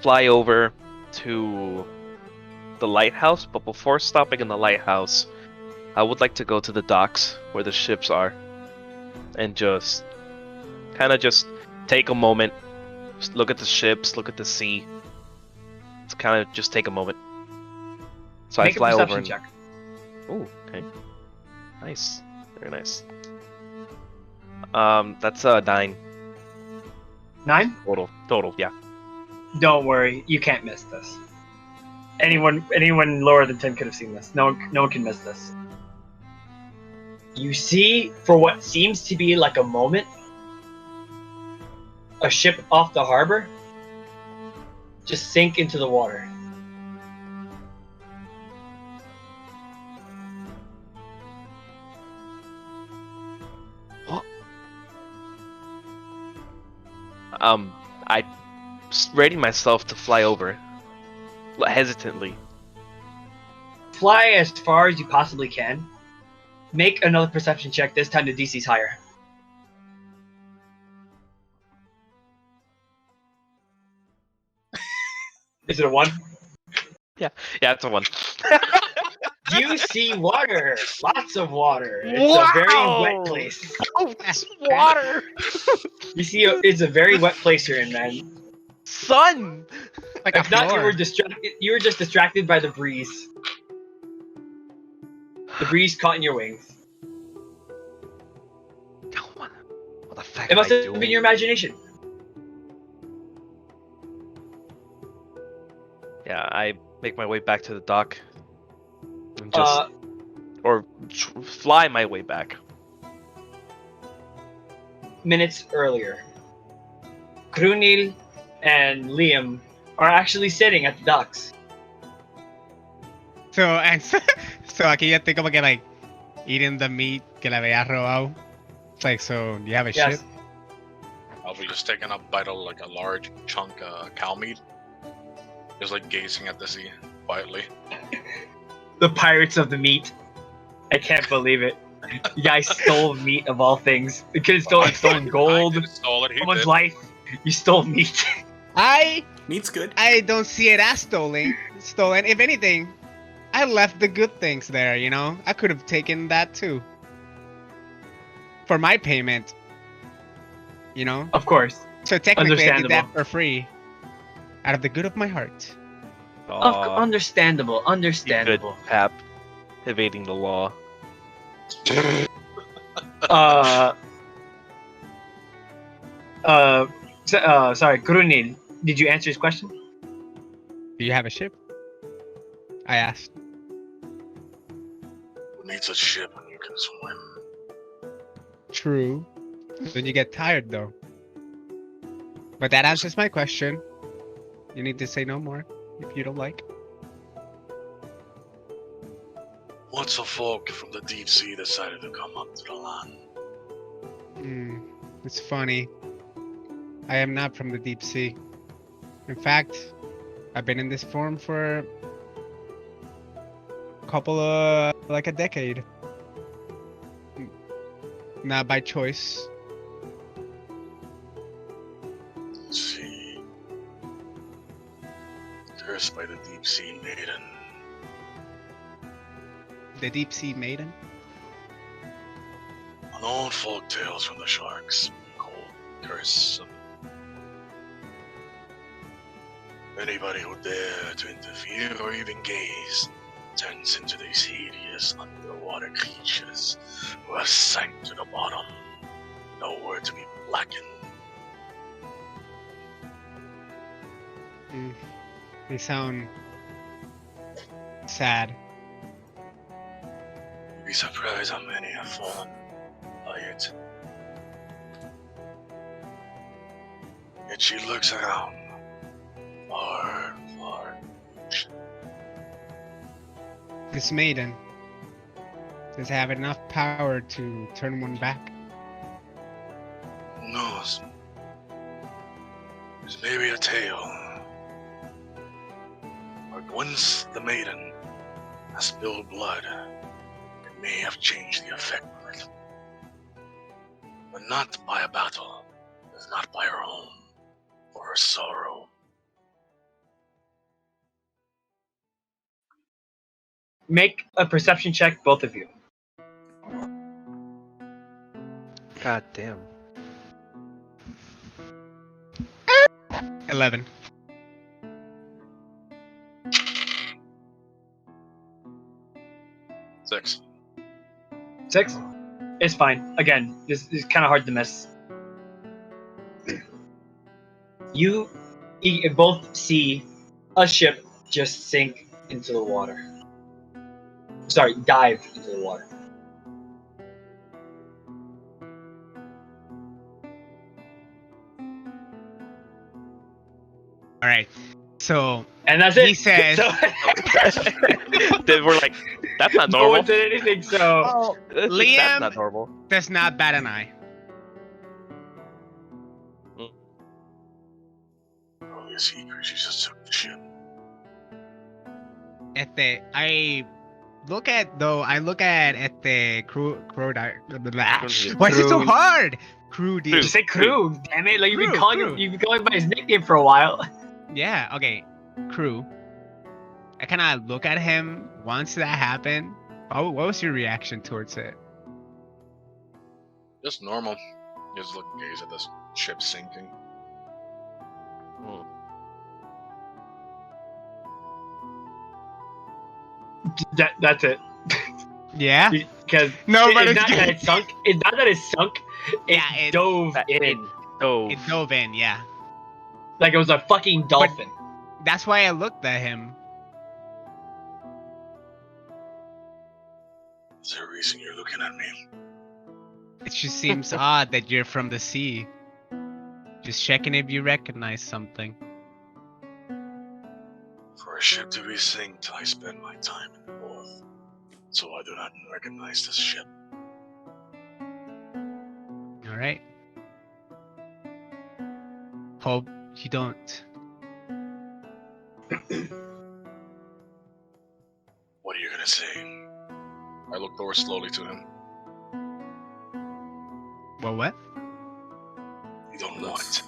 fly over to the lighthouse, but before stopping in the lighthouse, I would like to go to the docks where the ships are and just take a moment, just look at the ships, look at the sea. It's kind of just take a moment. So Make I fly a over perception and check. Ooh, okay. Nice. Very nice. That's 9 9? total, yeah. Don't worry, you can't miss this. Anyone lower than 10 could have seen this. No one can miss this. You see, for what seems to be like a moment, a ship off the harbor just sink into the water. I ready myself to fly over, hesitantly. Fly as far as you possibly can. Make another perception check. This time the DC's higher. Is it a 1? Yeah, it's a 1. You see water. Lots of water. It's Wow! a very wet place. Oh, that's water! You see, it's a very wet place you're in, man. Sun! Like a If not, floor. you were just distracted by the breeze. The breeze caught in your wings. What the fuck It must am I have doing? been your imagination. Yeah, I make my way back to the dock. And just fly my way back. Minutes earlier, Krunil and Liam are actually sitting at the docks. So aquí ya estoy como que like eating the meat que le había robado. It's like, so do you have a Yes. ship? I'll be just taking a bite of like a large chunk of cow meat. Just like gazing at the sea quietly. The pirates of the meat. I can't believe it. You guys stole meat of all things. You could have stolen gold, I didn't stole it, he someone's did. life. You stole meat. Meat's good. I don't see it as stolen. If anything, I left the good things there, you know? I could have taken that too. For my payment. You know? Of course. So technically I did that Understandable. for free. Out of the good of my heart. Understandable. You good, Understandable. Pap. Evading the law. Sorry, Krunil. Did you answer his question? Do you have a ship? I asked. Who needs a ship when you can swim? True. Then you get tired though. But that answers my question. You need to say no more if you don't like. Once a folk from the deep sea decided to come up to the land. It's funny. I am not from the deep sea. In fact, I've been in this form for a couple of like a decade. Not by choice. See, cursed by the deep sea maiden. The deep sea maiden. Unknown folk tales from the sharks, cold curse. Anybody who dare to interfere or even gaze turns into these hideous underwater creatures who have sank to the bottom, nowhere to be blackened. They sound sad. You'd be surprised how many have fallen by it. Yet she looks around, far, far. This maiden does have enough power to turn one back. Who knows? There's maybe a tale. But once the maiden has spilled blood, it may have changed the effect of it. But not by a battle, not by her own, or her sorrow. Make a perception check, both of you. God damn. 11. Six. 6? It's fine. Again, this is kind of hard to miss. You both see a ship just sink into the water. Sorry, dive into the water. All right. So And that's he it. says, Then we're like, that's not no normal. one said anything, so... "Oh, That's Liam not normal. does not bat an eye." Oh, yes, he just took the ship. I look at the crew. Crew. Why is it so Crew. hard? Crew Crew. deal. Just say crew, damn it! Like you've been Crew, calling crew. him, you've been calling by his nickname for a while. Yeah. Okay. Crew. I kind of look at him once that happened. What was your reaction towards it? Just normal. Just look, gaze at this ship sinking. Hmm. That's it. Yeah. Because No, but it's not that it sunk. It's not that it sunk. It Yeah, it- dove in It dove. It dove in. Yeah. like it was a fucking dolphin. That's why I looked at him. Is there a reason you're looking at me? It just seems odd that you're from the sea. Just checking if you recognize something. For a ship to be synced, I spend my time in the north, so I do not recognize this ship. All right. Hope you don't. What are you gonna say? I looked over slowly to him. Well, what? You don't know it.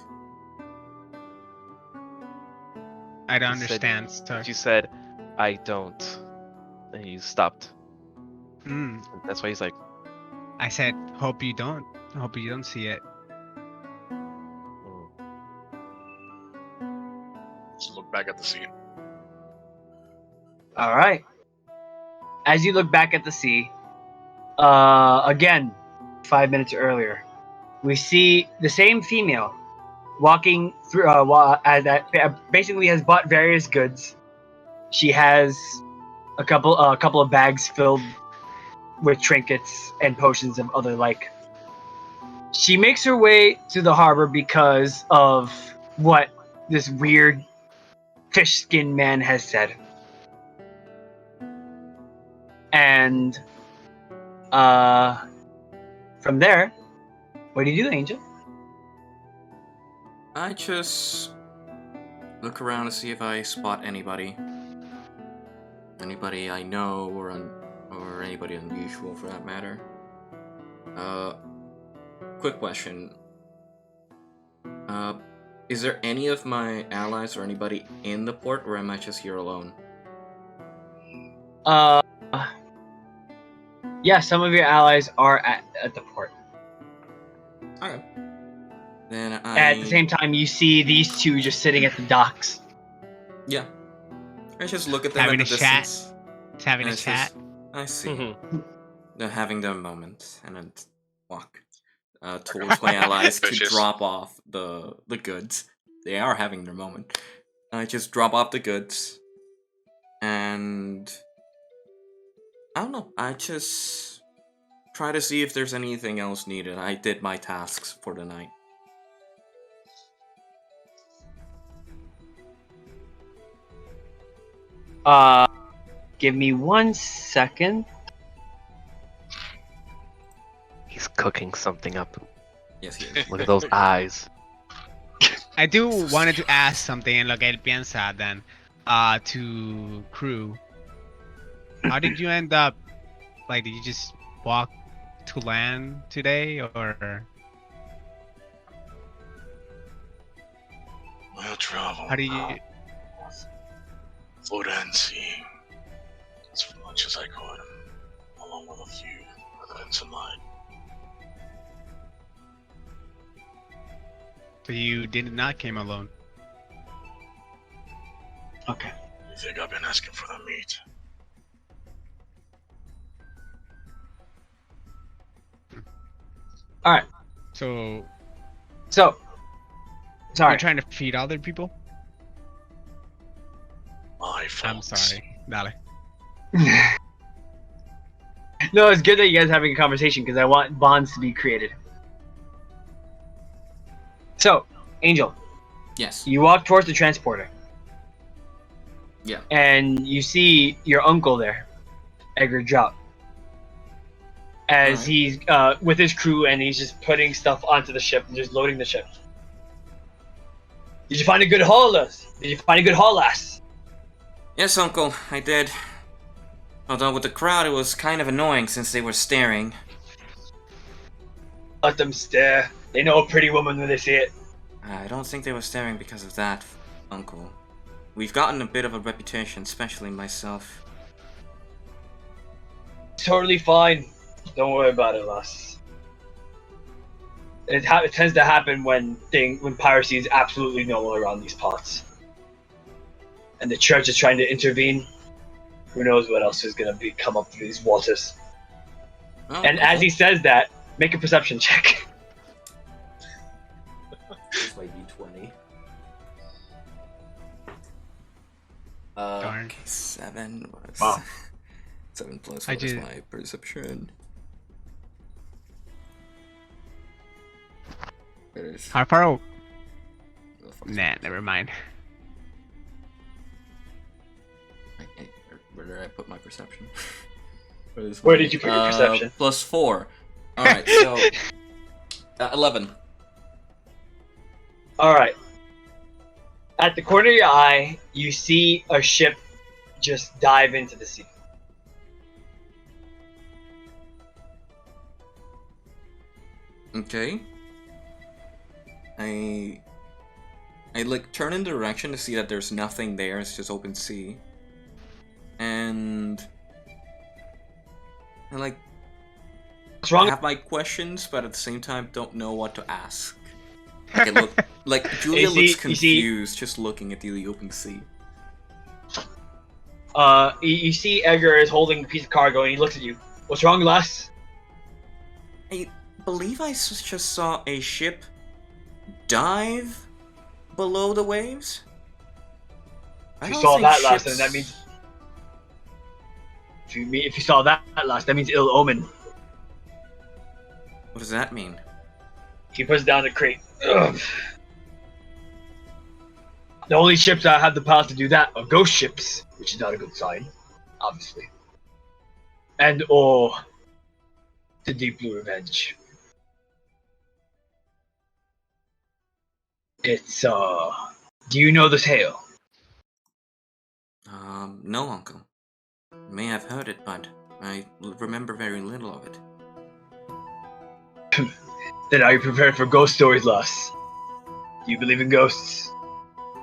I don't You said- understand. Sorry. You said, I don't. And you stopped. Hmm. That's why he's like, I said, hope you don't. Hope you don't see it. hmm. Just look back at the sea. All right. As you look back at the sea, again, 5 minutes earlier, we see the same female walking through. Basically has bought various goods. She has a couple of bags filled with trinkets and potions of other like. She makes her way to the harbor because of what this weird fish skin man has said. And from there, what do you do, Angel? I just look around to see if I spot anybody. Anybody I know or anybody unusual for that matter. Quick question. Is there any of my allies or anybody in the port, or am I just here alone? Yeah, some of your allies are at the port. Okay. Then At the same time, you see these two just sitting at the docks. Yeah. I just look at them Having at the a chat. distance. It's having and a it's chat. just- I see. They're having their moment, and then walk towards my allies to Vicious. drop off the goods. They are having their moment. I just drop off the goods, and I don't know. I just try to see if there's anything else needed. I did my tasks for the night. Give me 1 second. He's cooking something up. Yes, he is. Look at those eyes. I do wanted to ask something en lo que él piensa then. To crew. How did you end up? Like, did you just walk to land today, or We'll travel. how do you? now. Foot and sea. As much as I could, along with a few residents of mine. So you did not came alone. Okay. You think I've been asking for the meat? All right. So So, sorry. you're trying to feed other people? My fault. I'm sorry. Dale. No, it's good that you guys are having a conversation because I want bonds to be created. So, Angel, Yes. you walk towards the transporter. Yeah. And you see your uncle there, Edgar drop. As Alright. he's with his crew and he's just putting stuff onto the ship and just loading the ship. Did you find a good haul, lass? Did you find a good haul, lass? Yes, Uncle, I did. Although with the crowd, it was kind of annoying since they were staring. Let them stare. They know a pretty woman when they see it. I don't think they were staring because of that, Uncle. We've gotten a bit of a reputation, especially myself. Totally fine. Don't worry about it, lass. It tends to happen when piracy is absolutely normal around these parts. And the church is trying to intervene. Who knows what else is going to come up through these waters. Oh, And as he says that, make a perception check. Here's my d20. Darn. Okay, 7. What's Wow. 7 plus I what is did- my perception? It is. How far? Where the fuck is Nah, it? never mind. Where did I put my perception? Where did you put your perception? Plus 4. Alright, so 11. Alright. At the corner of your eye, you see a ship just dive into the sea. Okay. I like turn in the direction to see that there's nothing there, it's just open sea. And I like What's wrong? have my questions, but at the same time don't know what to ask. Like, like Julia You see- looks confused just looking at the open sea. You see Edgar is holding a piece of cargo and he looks at you. What's wrong, lass? I believe I just saw a ship dive below the waves. I If you don't saw think that last, then ships- that means. If you saw that last, that means ill omen. What does that mean? He puts down the crate. Ugh. The only ships that have the power to do that are ghost ships, which is not a good sign, obviously. And or the Deep Blue Revenge. It's do you know the tale? No, Uncle. I may have heard it, but I remember very little of it. Then are you prepared for ghost stories, lass? Do you believe in ghosts?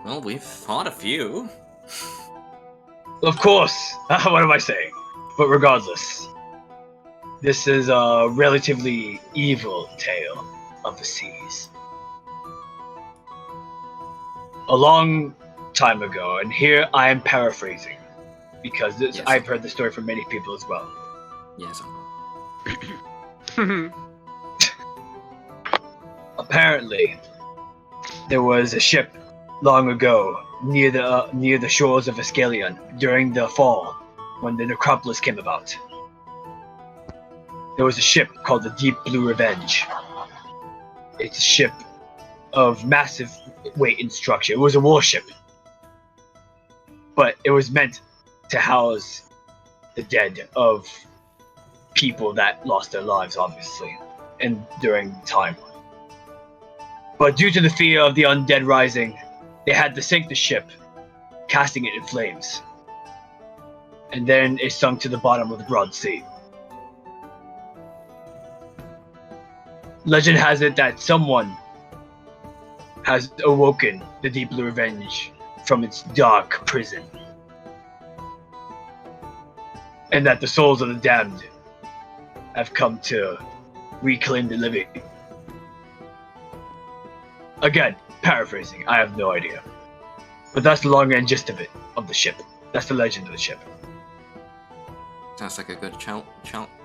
Well, we've fought a few. Of course! What am I saying? But regardless, this is a relatively evil tale of the seas. A long time ago, and here I am paraphrasing, because Yes. I've heard the story from many people as well. Yes, Uncle. Apparently, there was a ship long ago near the shores of Ascalion during the fall, when the necropolis came about. There was a ship called the Deep Blue Revenge. It's a ship of massive weight and structure. It was a warship, but it was meant to house the dead of people that lost their lives, obviously, and during time. But due to the fear of the undead rising, they had to sink the ship, casting it in flames. And then it sunk to the bottom of the broad sea. Legend has it that someone has awoken the Deep Blue Revenge from its dark prison. And that the souls of the damned have come to reclaim the living. Again, paraphrasing, I have no idea. But that's the long and gist of it, of the ship. That's the legend of the ship. Sounds like a good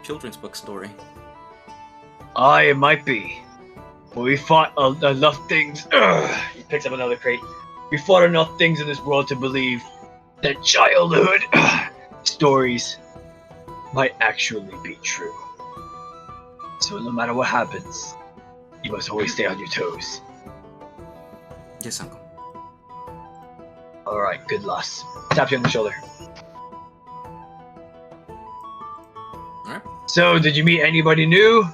children's book story. Aye, it might be. But we fought enough things. He picks up another crate. We fought enough things in this world to believe that childhood stories might actually be true. So no matter what happens, you must always stay on your toes. Yes, Uncle. Alright, good loss. Tap you on the shoulder. Alright. So, did you meet anybody new?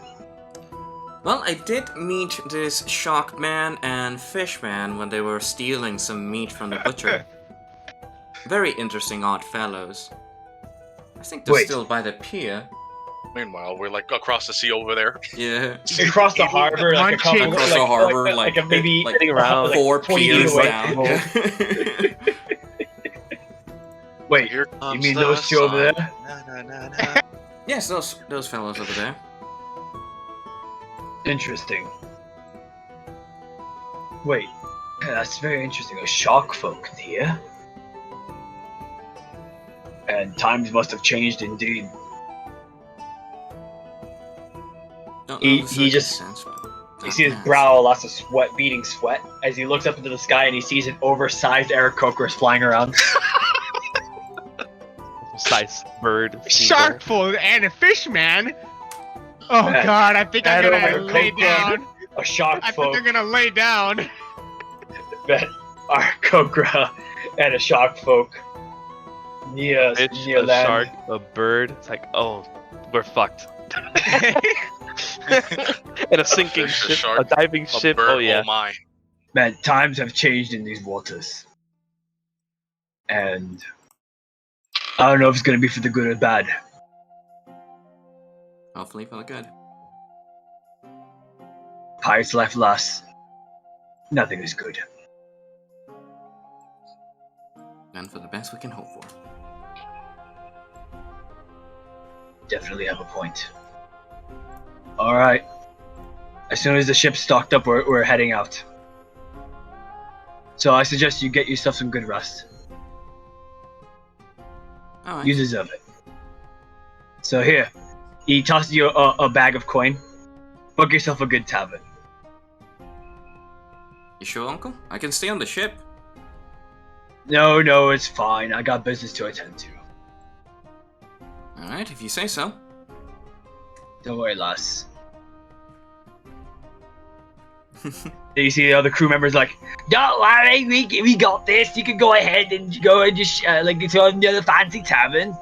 Well, I did meet this shark man and fish man when they were stealing some meat from the butcher. Very interesting odd fellows. I think they're Wait. still by the pier. Meanwhile, we're like across the sea over there. Yeah. Across the harbor, like a couple, Munching. Across the harbor, like a maybe like sitting around, like 4 20 feet piers away. down. Wait, Here you comes mean the those two over sun. there? Na, na, na, na. Yes, those fellows over there. Interesting. Wait, that's very interesting. A shark folk here. And times must have changed indeed. Don't He- know the he just- circumstance, but You that see his matters. brow, lots of sweat, beating sweat, as he looks up into the sky and he sees an oversized Aarakocra flying around. Size bird. Shark food and a fish man. Oh Man. god, I think I'm That gonna over lay cooked down. A shark I think folk, I'm gonna lay down. that Aarakocra and a shark folk near Fish, near a land. shark, a bird. It's like, oh, we're fucked. And a sinking fish, a ship, shark, a diving A ship. bird, Oh yeah. my. Man, times have changed in these waters. And I don't know if it's gonna be for the good or bad. Hopefully for the good. Pirates left last. Nothing is good. And for the best we can hope for. Definitely have a point. Alright. As soon as the ship's stocked up, we're heading out. So I suggest you get yourself some good rest. Alright. You deserve it. So here, he tosses you a bag of coin. Book yourself a good tavern. You sure, Uncle? I can stay on the ship. No, it's fine. I got business to attend to. Alright, if you say so. Don't worry, lass. You see the other crew members like, don't worry, we got this. You can go ahead and go and just like go to the other fancy tavern.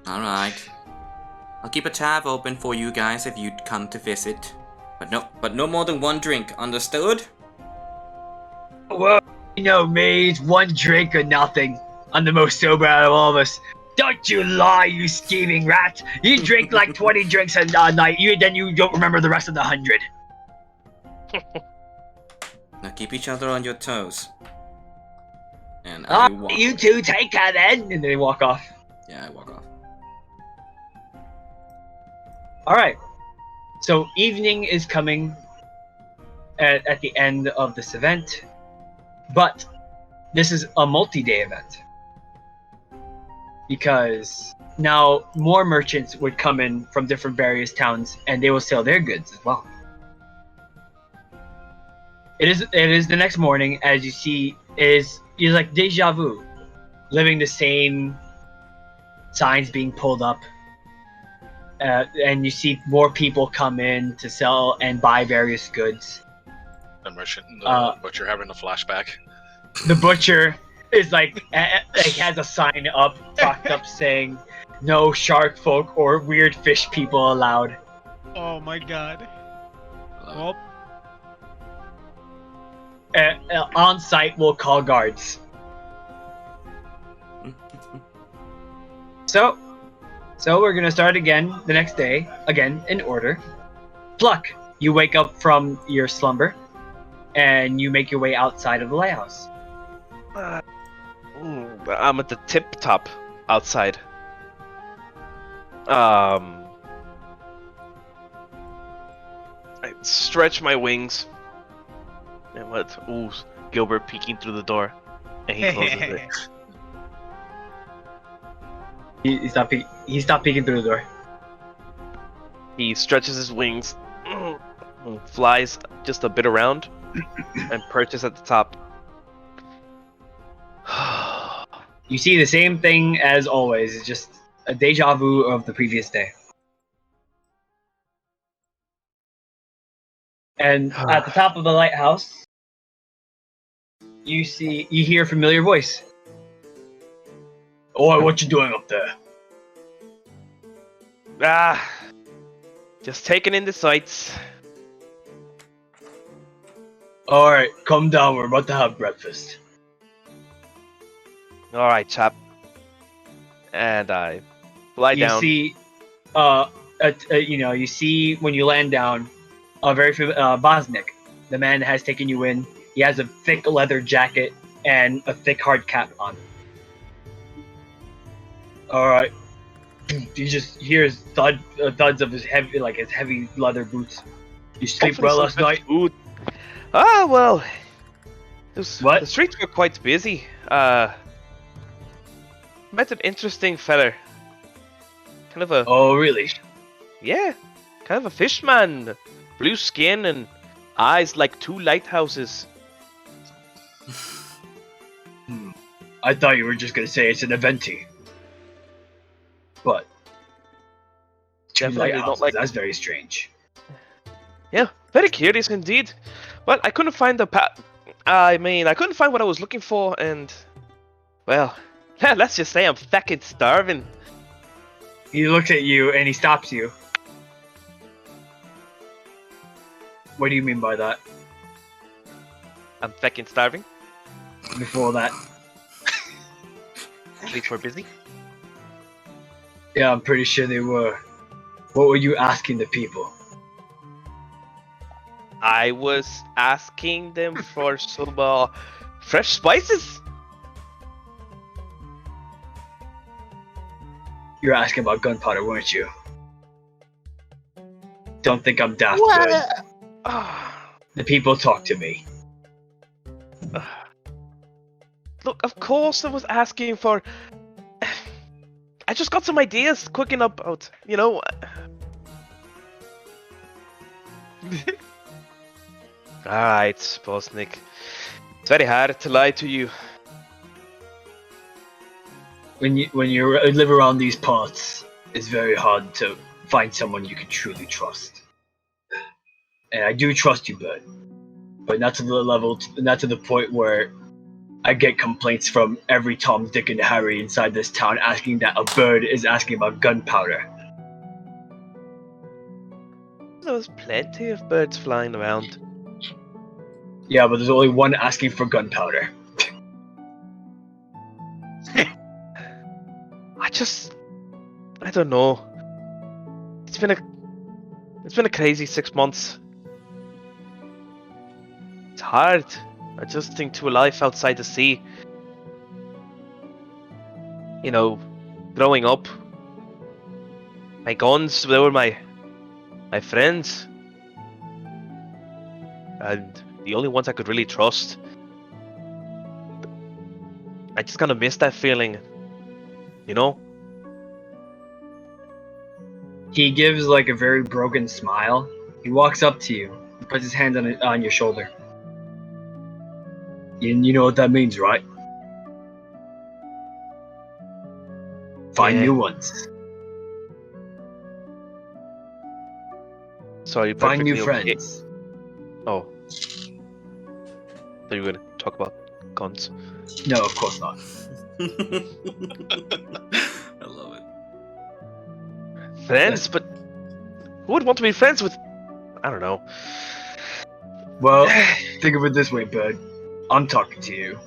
Alright. I'll keep a tab open for you guys if you'd come to visit. But no more than one drink, understood? Well, you know me, it's one drink or nothing. I'm the most sober out of all of us. Don't you lie, you scheming rat! You drink like 20 drinks a night, then you don't remember the rest of the 100. Now keep each other on your toes. And I walk You away. two take care then! And then they walk off. Yeah, I walk off. Alright. So evening is coming at the end of this event. But this is a multi-day event. Because now more merchants would come in from different various towns and they will sell their goods as well. It is the next morning, as you see, is like deja vu. Living the same signs being pulled up. And you see more people come in to sell and buy various goods. The merchant, the butcher having a flashback. The butcher is like has a sign up, propped up saying, "No shark folk or weird fish people allowed." Oh my god. Hello. Well, On site, we'll call guards. So we're gonna start again the next day, again in order. Pluck, you wake up from your slumber, and you make your way outside of the lighthouse. I'm at the tip top outside. I stretch my wings. And what? Ooh, Gilbert peeking through the door, and he closes it. He stopped peeking through the door. He stretches his wings, flies just a bit around, and perches at the top. You see the same thing as always. It's just a deja vu of the previous day. And at the top of the lighthouse, you hear a familiar voice. Oi, what you doing up there? Just taking in the sights. Alright, come down, we're about to have breakfast. Alright, chap. And I lie You down. see, you see when you land down, Bosnick, the man that has taken you in. He has a thick leather jacket and a thick hard cap on. All right, you just hear thuds of his heavy leather boots. You sleep Hopefully well some last good night? Food. Well, What? the streets were quite busy. Met an interesting fella. Kind of a Oh, really? yeah, kind of a fishman, blue skin and eyes like two lighthouses. I thought you were just gonna say it's an eventi. But two Definitely not lighthouses, like- that's very strange. Yeah, very curious indeed. But I couldn't find the I couldn't find what I was looking for, and well, let's just say I'm fucking starving. He looks at you and he stops you. What do you mean by that? I'm fucking starving. Before that? Streets were busy. Yeah, I'm pretty sure they were. What were you asking the people? I was asking them for some fresh spices. You were asking about gunpowder, weren't you? Don't think I'm daft good. The people talk to me. Look, of course I was asking for. I just got some ideas cooking up out, you know. Alright, Bosnick. It's very hard to lie to you. When you live around these parts, it's very hard to find someone you can truly trust. And I do trust you, Bird, but not to the level, not to the point where I get complaints from every Tom, Dick, and Harry inside this town asking that a bird is asking about gunpowder. There's plenty of birds flying around. Yeah, but there's only one asking for gunpowder. I don't know. It's been a crazy 6 months. It's hard adjusting to a life outside the sea. You know, growing up, my guns, they were my friends. And the only ones I could really trust. I just kind of miss that feeling, you know? He gives like a very broken smile. He walks up to you, and puts his hand on your shoulder. You know what that means, right? Find Yeah. new ones. So are you Find new perfectly okay? friends. Oh. Are you gonna talk about guns? No, of course not. I love it. Friends, but who would want to be friends with? I don't know. Well, think of it this way, Bird. I'm talking to you.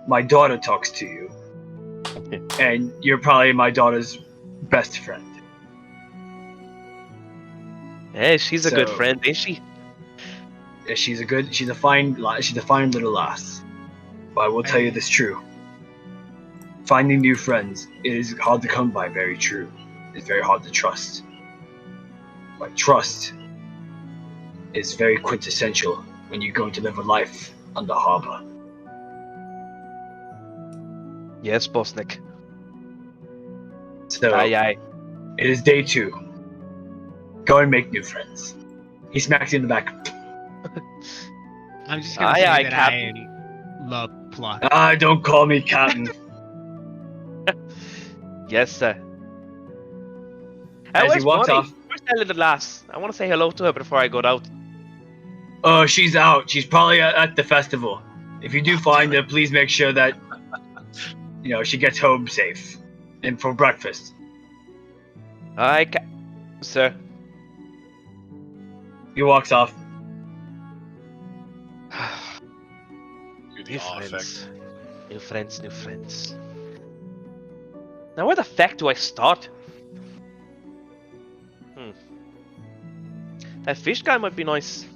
My daughter talks to you. And you're probably my daughter's best friend. Hey, she's a good So- friend, ain't she? Yeah, she's a fine little lass. But I will tell you this true. Finding new friends is hard to come by, very true. It's very hard to trust. But trust is very quintessential when you're going to live a life on the harbor. Yes, Bosnick. So Aye, aye. it is day 2. Go and make new friends. He smacks you in the back. I'm just gonna Aye, say aye, that Captain. I love plot. Ah, don't call me Captain. Yes, sir. As he Where's walks Bonnie? off. Where's that little lass? I want to say hello to her before I go out. Oh, she's out. She's probably at the festival. If you do find her, please make sure that she gets home safe and for breakfast. Sir. He walks off. Do the New awe friends. effect. New friends. Now where the feck do I start? That fish guy might be nice.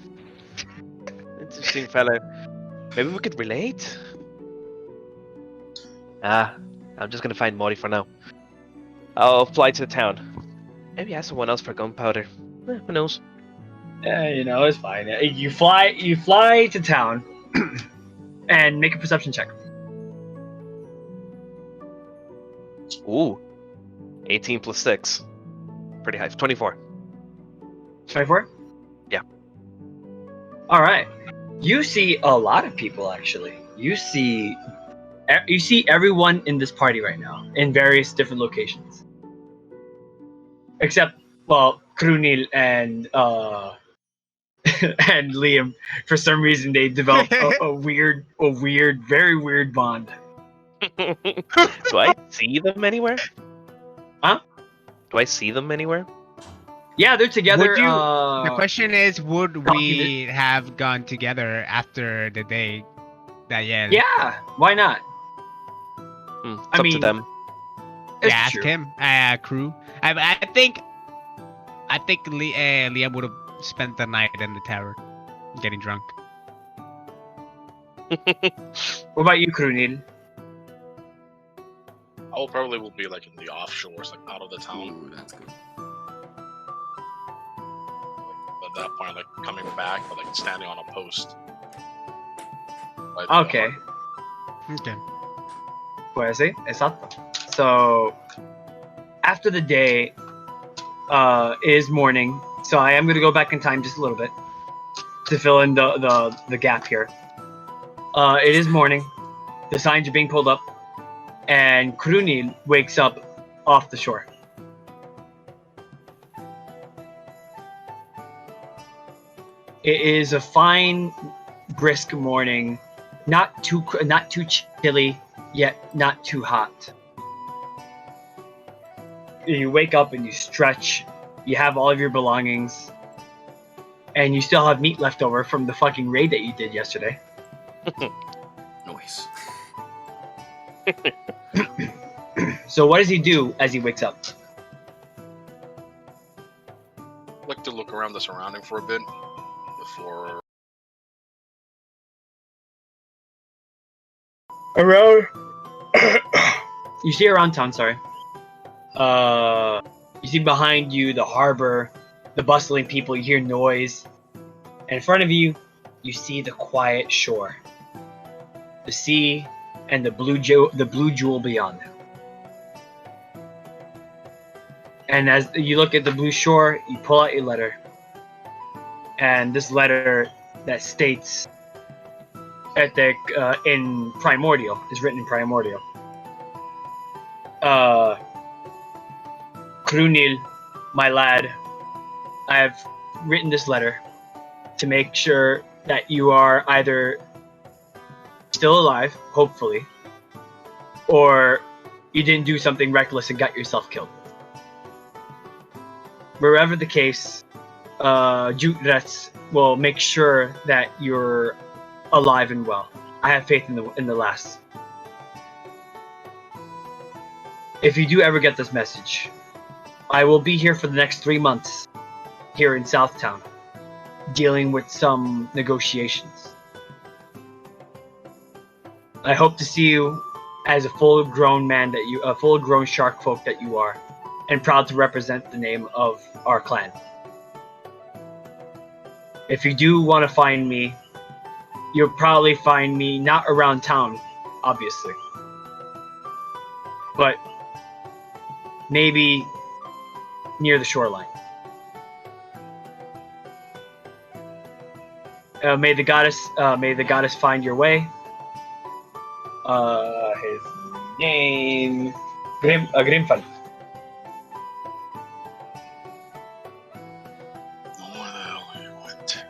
Interesting fellow. Maybe we could relate? I'm just gonna find Morty for now. I'll fly to the town. Maybe ask someone else for gunpowder. Who knows? Yeah, it's fine. You fly to town and make a perception check. Ooh. 18 plus 6. Pretty high. 24. 24? Yeah. All right. You see a lot of people, actually. You see everyone in this party right now in various different locations. Except, well, Krunil and and Liam. For some reason, they developed a weird, very weird bond. Do I see them anywhere? Huh? Do I see them anywhere? Yeah, they're together. Would the question is, would we have gone together after the day that Yeah, why not? It's I up to mean, them. It's ask true. him, crew. I think Liam would have spent the night in the tower, getting drunk. What about you, Krunil? I probably will be like in the offshores, like out of the town. Ooh, that's good. At that point, like coming back, but like standing on a post. Okay. Okay. Pues sí, exacto. So, after the day is morning, so I am going to go back in time just a little bit to fill in the gap here. It is morning. The signs are being pulled up, and Krunil wakes up off the shore. It is a fine, brisk morning, not too chilly, yet not too hot. You wake up and you stretch. You have all of your belongings, and you still have meat left over from the fucking raid that you did yesterday. Noise. So what does he do as he wakes up? I'd like to look around the surrounding for a bit before. Around. You see around town. Sorry. You see behind you the harbor, the bustling people. You hear noise, and in front of you, you see the quiet shore, the sea, and the blue jewel beyond. And as you look at the blue shore, you pull out your letter, and this letter that states in Primordial is written in Primordial. Krunil, my lad, I have written this letter to make sure that you are either still alive, hopefully, or you didn't do something reckless and got yourself killed. Wherever the case, Jutrets will make sure that you're alive and well. I have faith in the lass. If you do ever get this message, I will be here for the next 3 months here in Southtown, dealing with some negotiations. I hope to see you as a full-grown shark folk that you are, and proud to represent the name of our clan. If you do want to find me, you'll probably find me not around town, obviously, but maybe near the shoreline. May the goddess find your way. His name Grimfan. No more the hell you went.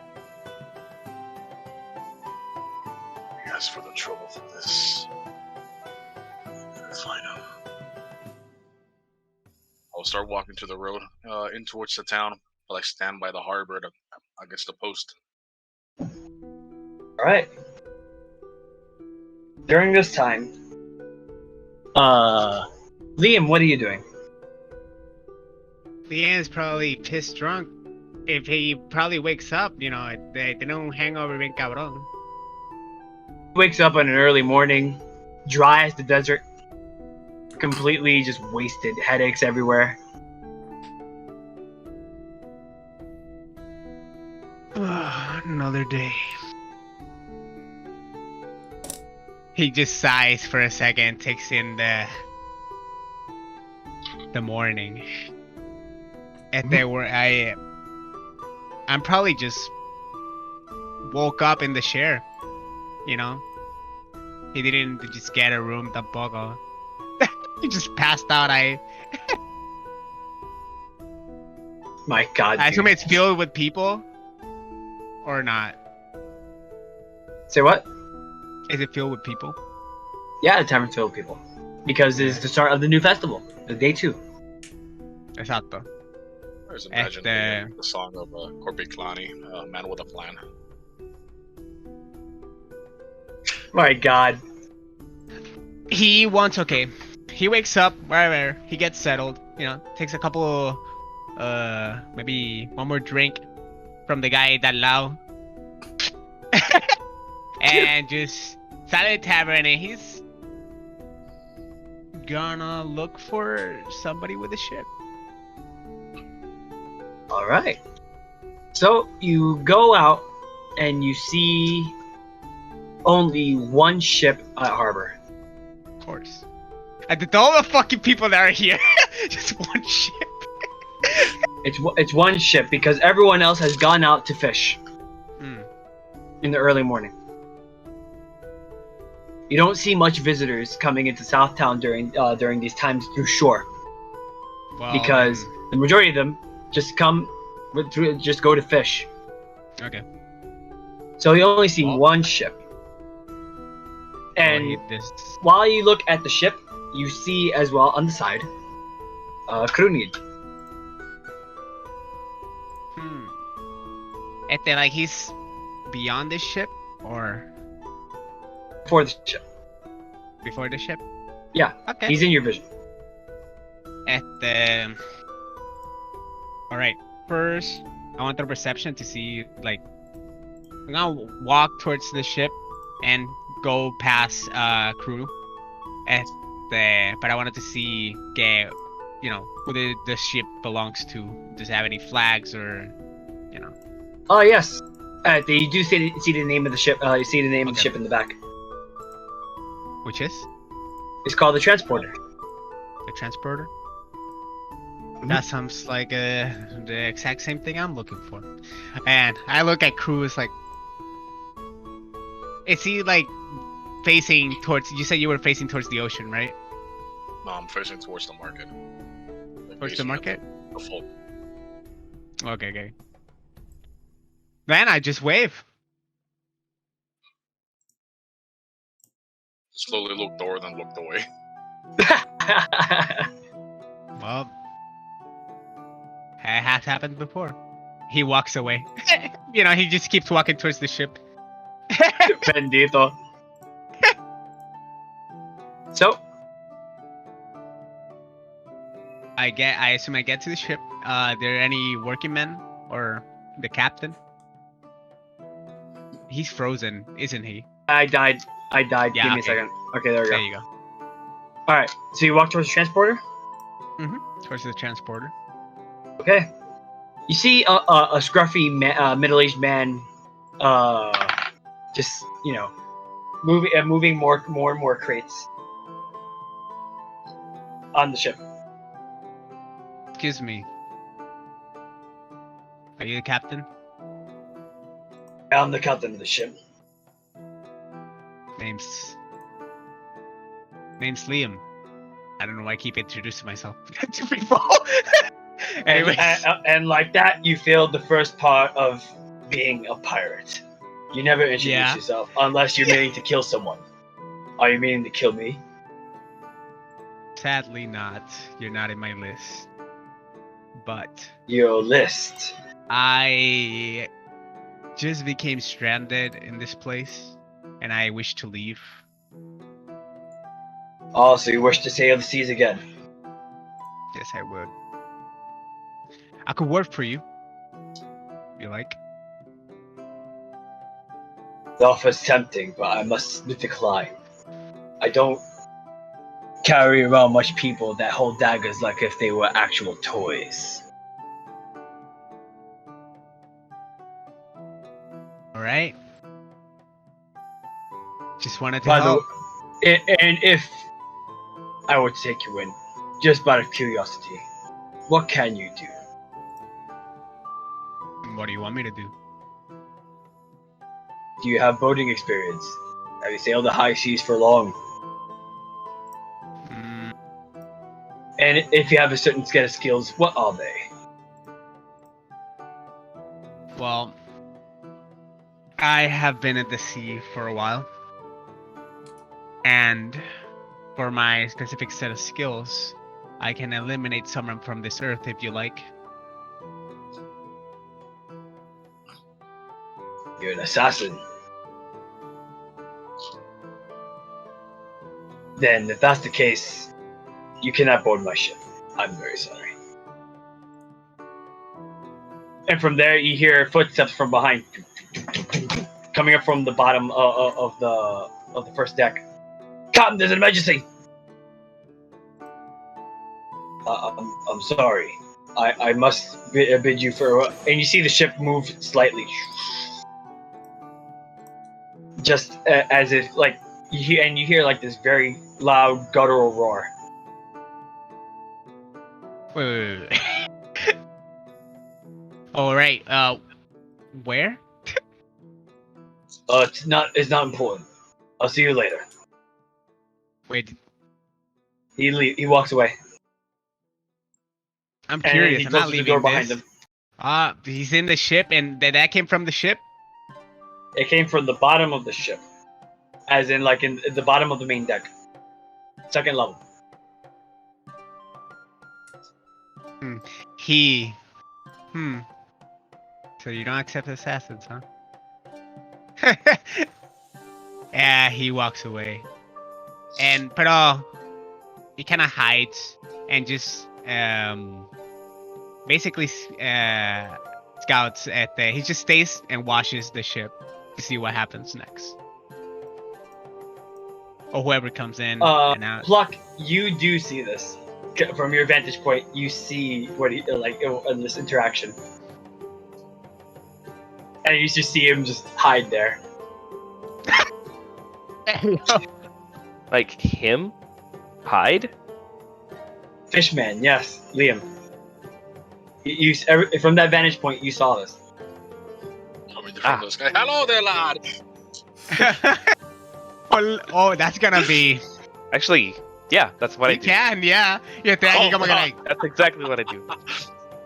You asked for the trouble for this. Find him. I'll start walking to the road, in towards the town. I'll stand by the harbor to, I guess, the post. All right. During this time, Liam, what are you doing? Leanne's probably pissed drunk. If he probably wakes up, they don't hangover bien cabrón. Wakes up on an early morning, dry as the desert, completely just wasted, headaches everywhere. Another day. He just sighs for a second, takes in the morning. And then I'm probably just woke up in the chair, He didn't just get a room tampoco. He just passed out. My God. I Dude. assume it's filled with people, or not? Say what? Is it filled with people? Yeah, the tavern's filled with people. Because it's the start of the new festival, the day 2. Exacto. I just imagine the song of Corpiclani, Man with a Plan. My God. He wakes up, wherever, he gets settled, takes a couple, maybe one more drink from the guy that Lao. And just sat at the tavern, and he's gonna look for somebody with a ship. All right. So you go out and you see only one ship at harbor. Of course. And all the fucking people that are here, just one ship. It's one ship because everyone else has gone out to fish in the early morning. You don't see much visitors coming into Southtown during these times through shore, because the majority of them just go to fish. Okay. So you only see one ship. And while you look at the ship, you see as well on the side, Krunid. Like he's beyond this ship, or Before the ship. before the ship? Yeah. Okay. He's in your vision. Alright. First, I want the perception to see, I'm gonna walk towards the ship and go past crew. But I wanted to see who the ship belongs to. Does it have any flags or Oh yes. You do see the name of the ship. You see the name of the ship in the back. Which is? It's called the Transporter. The Transporter? That sounds like the exact same thing I'm looking for. And I look at crew, it's like, is he facing towards? You said you were facing towards the ocean, right? No, I'm facing towards the market. Towards the market? The folk. Okay. Then I just wave. Slowly looked over, then looked away. Well, it has happened before. He walks away. He just keeps walking towards the ship. Bendito. So I assume I get to the ship. Are there any working men or the captain? He's frozen, isn't he? I died. Yeah, Give me a second. Okay, there we go. There you go. Alright, so you walk towards the Transporter? Towards the Transporter. Okay. You see a scruffy middle-aged man just, moving more and more crates on the ship. Excuse me. Are you the captain? I'm the captain of the ship. Name's Liam. I don't know why I keep introducing myself to people. And, Anyways, and like that, you failed the first part of being a pirate. You never introduce Yeah. yourself unless you're meaning to kill someone. Are you meaning to kill me? sadly not. You're not in my list. But Your list. I just became stranded in this place, and I wish to leave. Oh, so you wish to sail the seas again? Yes, I would. I could work for you. You like? The offer's tempting, but I must decline. I don't carry around much people that hold daggers like if they were actual toys. All right. Just wanted to By the help. way, and if I were to take you in, just out of curiosity, what can you do? What do you want me to do? Do you have boating experience? Have you sailed the high seas for long? Mm, And if you have a certain set of skills, what are they? well, I have been at the sea for a while, and for my specific set of skills, I can eliminate someone from this earth if you like. You're an assassin. Then, if that's the case, you cannot board my ship. I'm very sorry. And from there, you hear footsteps from behind, coming up from the bottom of the first deck. Captain, there's an emergency. I'm sorry. I must bid you for. And you see the ship move slightly, just as if like you hear like this very loud guttural roar. Wait. All right. Where? It's not important. I'll see you later. Wait, He walks away. I'm And curious. he I'm not closes the door leaving behind this. him. He's in the ship, and that came from the ship. It came from the bottom of the ship, as in like in the bottom of the main deck, second level. He. So you don't accept assassins, huh? Yeah, he walks away, but he kind of hides and just basically scouts at the. He just stays and watches the ship to see what happens next, or whoever comes in and out. Pluck, you do see this from your vantage point. You see what he like in this interaction, and you just see him just hide there. Like him? Hide? Fishman, yes, Liam. From that vantage point, you saw this. Coming from this guy. Hello there, lad. Oh, that's gonna be. Actually, yeah, that's what I You do. can, yeah. You're thinking, Oh, like. That's exactly what I do.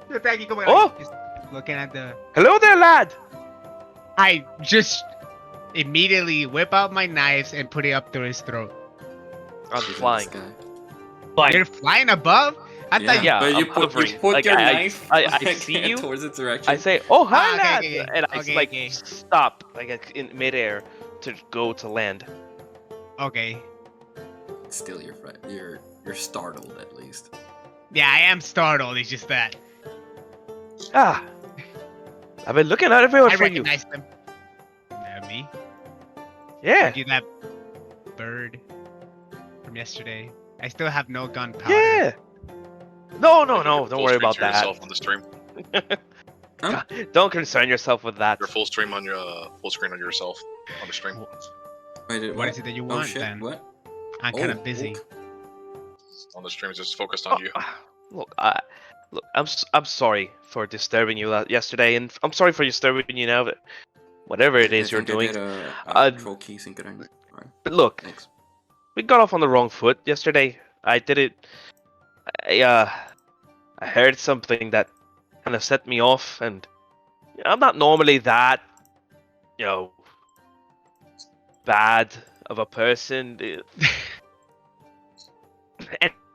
You're thinking, Oh! just looking at the. Hello there, lad! I just immediately whip out my knives and put it up to his throat. I'm Look at flying. this guy. Fine. You're flying above? I thought Yeah, but you I'm put hovering. your Like, knife I see you. towards its direction. I say, "Oh hi, okay, lad," okay, and I okay, like okay. stop like in midair to go to land. Okay. Still, you're startled at least. Yeah, I am startled. It's just that. Ah, I've been looking at everyone I for you. recognize them. Me? Yeah, Aren't you that bird from yesterday? I still have no gunpowder. yeah. No, don't Full worry screen about to that. yourself on the stream. Huh? Don't concern yourself with that. Your full stream on your full screen on yourself on the stream. Wait, What is it that you Oh want shit! then? What? I'm kind Oh, of busy. On the stream is just focused on you. Look, I'm sorry for disturbing you yesterday, and I'm sorry for disturbing you now. But whatever it is you're doing, Control key synchronized. Alright, but look, thanks. we got off on the wrong foot yesterday. I did it. I heard something that kind of set me off, and I'm not normally that, you know, bad of a person.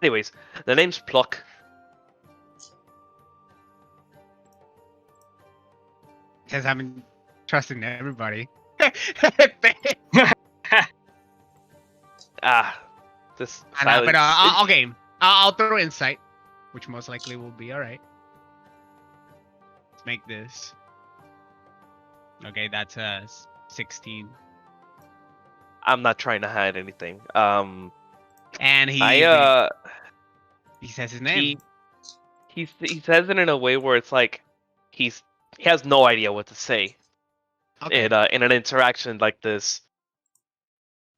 Anyways, the name's Pluck. Because I'm trusting everybody. This I know, but silence. okay. I'll throw insight, which most likely will be alright. Let's make this. Okay, that's 16. I'm not trying to hide anything. And I he says his name. he says it in a way where it's like he has no idea what to say Okay. in an interaction like this.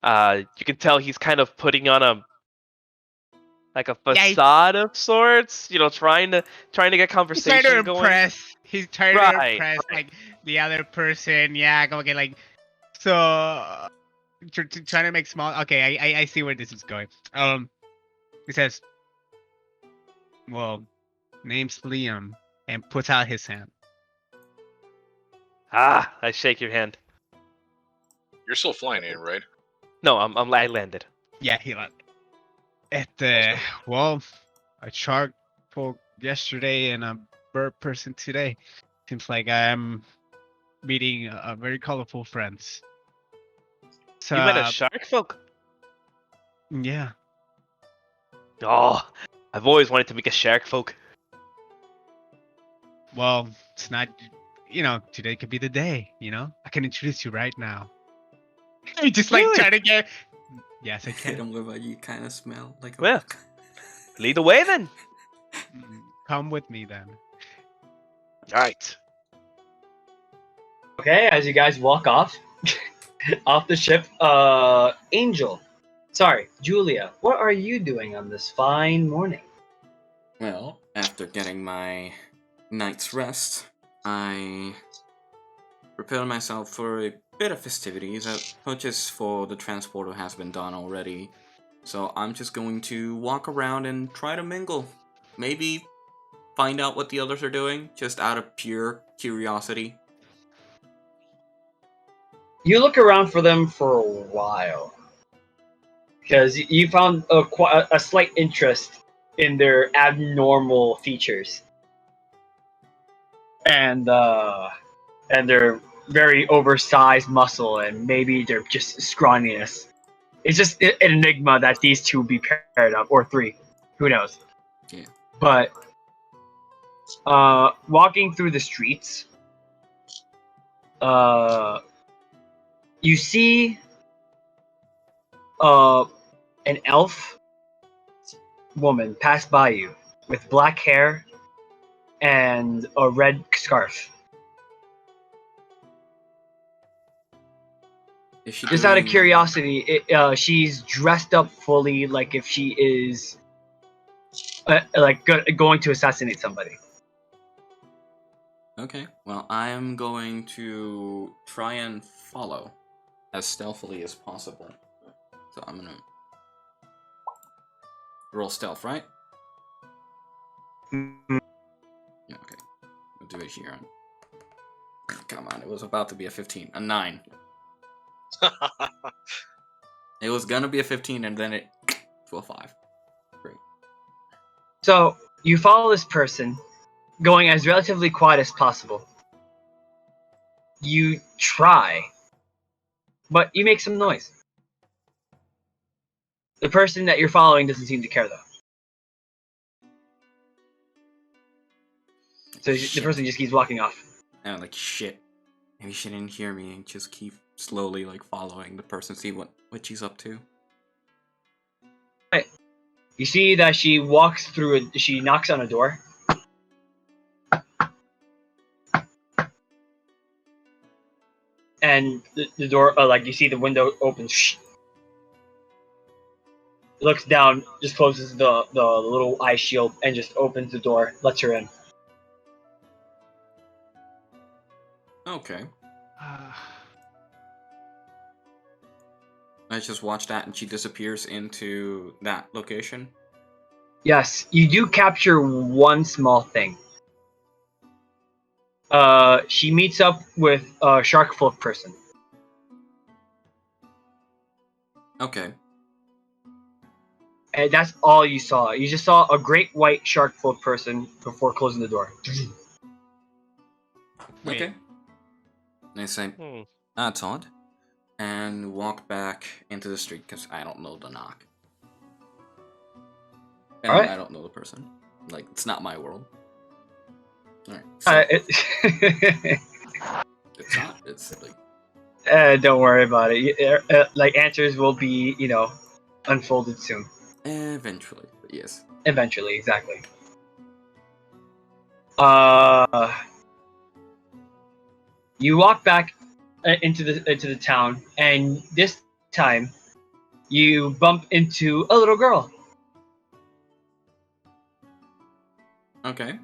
You can tell he's kind of putting on a Yeah, facade of sorts, trying to get he's trying to conversation going. impress. He's trying to Right, impress right. like the other person. Yeah, okay, like so. Trying to make small. Okay, I see where this is going. He says, "Well, name's Liam," and puts out his hand. I shake your hand. You're still flying in, right? No, I landed. Yeah, he like well, a shark folk yesterday and a bird person today. Seems like I'm meeting a very colorful friends. So You met a shark folk? yeah. Oh, I've always wanted to meet a shark folk. Well, it's not. Today could be the day. I can introduce you right now. You just like Really? trying to get. Yes, I Hit can. him with a you kind of smell like a Well. Lead the way then. Come with me then. All right. Okay, as you guys walk off off the ship, Julia, what are you doing on this fine morning? Well, after getting my night's rest, I prepared myself for a bit of festivities. A purchase for the transporter has been done already, so I'm just going to walk around and try to mingle. Maybe find out what the others are doing, just out of pure curiosity. You look around for them for a while, because you found a slight interest in their abnormal features, and their very oversized muscle, and maybe they're just scrawniness. It's just an enigma that these two be paired up, or three, who knows? Yeah. But walking through the streets, you see an elf woman pass by you with black hair and a red scarf. Is she Just out of doing- curiosity, she's dressed up fully like if she is going to assassinate somebody. Okay, well, I am going to try and follow as stealthily as possible. So I'm gonna roll stealth, right? Mm, Yeah, okay. We'll do it here. Come on, it was about to be a 15. A 9. It was gonna be a 15 and then it to a 5. Great. So you follow this person, going as relatively quiet as possible. You try, but you make some noise. The person that you're following doesn't seem to care, though. So the person just keeps walking off. And I'm like, shit. Maybe she didn't hear me and just keep slowly like following the person, see what she's up to. You see that she walks through she knocks on a door. And the door, you see the window opens. Looks down, just closes the little eye shield, and just opens the door, lets her in. Okay. I just watch that and she disappears into that location. Yes, you do capture one small thing. She meets up with a shark folk person. Okay. And that's all you saw. You just saw a great white shark folk person before closing the door. Wait. Okay. They say, Hmm. that's odd. And walk back into the street because I don't know the knock. And Alright. I don't know the person. Like, it's not my world. Alright. So, it's not. It's like. Don't worry about it. Like, answers will be, unfolded soon. Eventually, but yes. Eventually, exactly. You walk back into the town, and this time you bump into a little girl. Okay.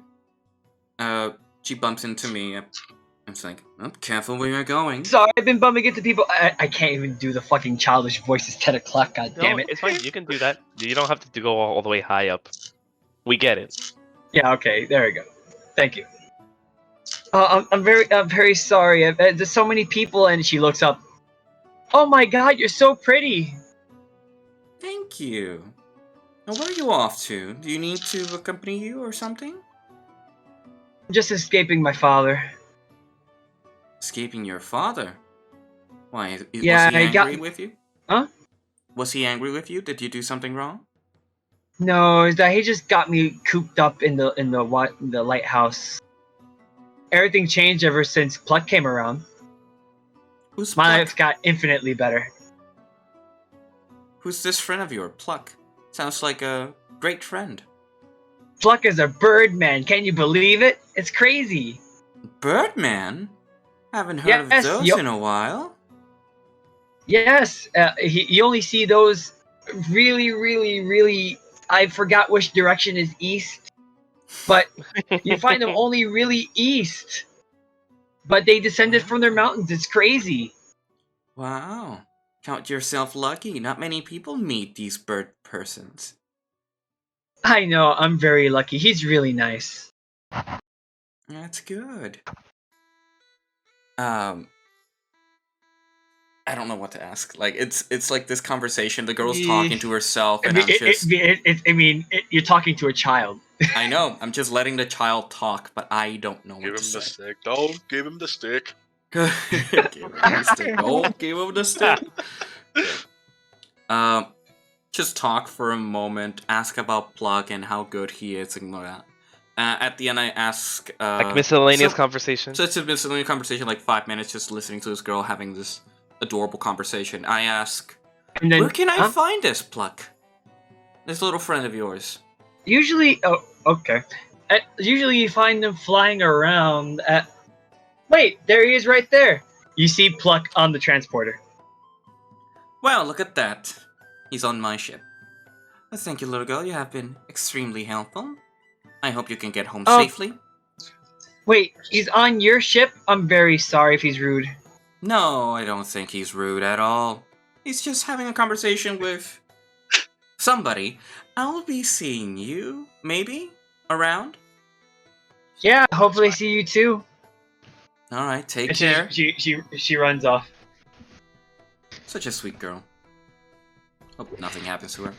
She bumps into me. I'm just like, oh, careful where you're going. Sorry, I've been bumping into people. I can't even do the fucking childish voice. It's 10 o'clock. God damn No, it. it's fine. You can do that. You don't have to go all the way high up. We get it. Yeah. Okay. There we go. Thank you. I'm very sorry. There's so many people, and she looks up. Oh my God, you're so pretty. Thank you. Now, where are you off to? Do you need to accompany you or something? I'm just escaping my father. Escaping your father? Why? Yeah, was he I got- angry with you? Huh? Was he angry with you? Did you do something wrong? No, is that he just got me cooped up in the lighthouse. Everything changed ever since Pluck came around. Who's My Pluck? life got infinitely better. Who's this friend of yours? Pluck. Sounds like a great friend. Pluck is a birdman. Can you believe it? It's crazy. Birdman? Haven't heard of Yes, those yup. in a while. Yes, you only see those really, really, really. I forgot which direction is east, but you find them only really east. But they descended from their mountains. It's crazy. Wow. Count yourself lucky. Not many people meet these bird persons. I know. I'm very lucky. He's really nice. That's good. I don't know what to ask. Like it's like this conversation. The girl's talking to herself, and I'm just. You're talking to a child. I know. I'm just letting the child talk, but I don't know Give what him to the say. stick. Don't give him the stick. Give him the stick. Don't give him the stick. Okay. Just talk for a moment. Ask about Plug and how good he is. Ignore that. At the end, I ask. Like miscellaneous so- conversation. So it's a miscellaneous conversation, like 5 minutes, just listening to this girl having this adorable conversation. I ask, And then, where can I huh? find this Pluck? This little friend of yours. Usually, okay. Usually you find them flying around at... Wait, there he is right there. You see Pluck on the transporter. Well, look at that. He's on my ship. Well, thank you, little girl. You have been extremely helpful. I hope you can get home Oh. safely. Wait, he's on your ship? I'm very sorry if he's rude. No, I don't think he's rude at all. He's just having a conversation with somebody. I'll be seeing you, maybe, around. Yeah, hopefully see you too. All right, take And care. she runs off. Such a sweet girl. Hope nothing happens to her.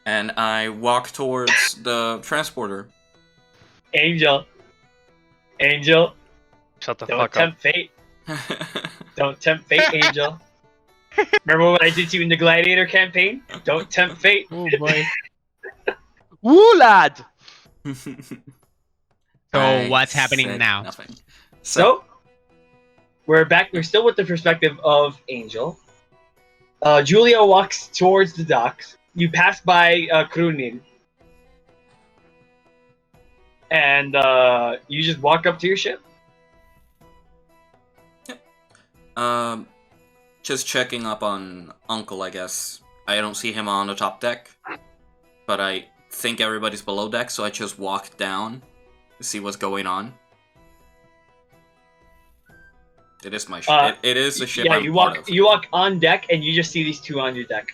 And I walk towards the transporter. Angel. Shut the Don't fuck up. tempt fate. Don't tempt fate, Angel. Remember what I did to you in the Gladiator campaign? Don't tempt fate. Oh boy. Woo, lad! So what's happening said now? Nothing. So, we're back. We're still with the perspective of Angel. Julia walks towards the docks. You pass by Krunin. And you just walk up to your ship. Just checking up on Uncle, I guess. I don't see him on the top deck, but I think everybody's below deck, so I just walk down to see what's going on. It is my ship. It is the ship Yeah, I'm you part walk of. you walk on deck and you just see these two on your deck.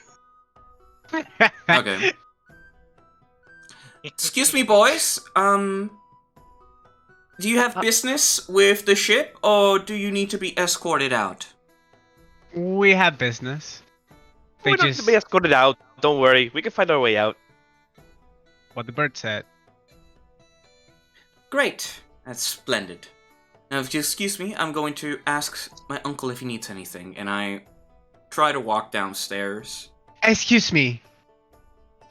Okay. Excuse me, boys. Do you have business with the ship, or do you need to be escorted out? We have business. They We don't just need to be escorted out. Don't worry, we can find our way out. what the bird said. Great. That's splendid. Now, if you excuse me, I'm going to ask my uncle if he needs anything, and I try to walk downstairs. Excuse me,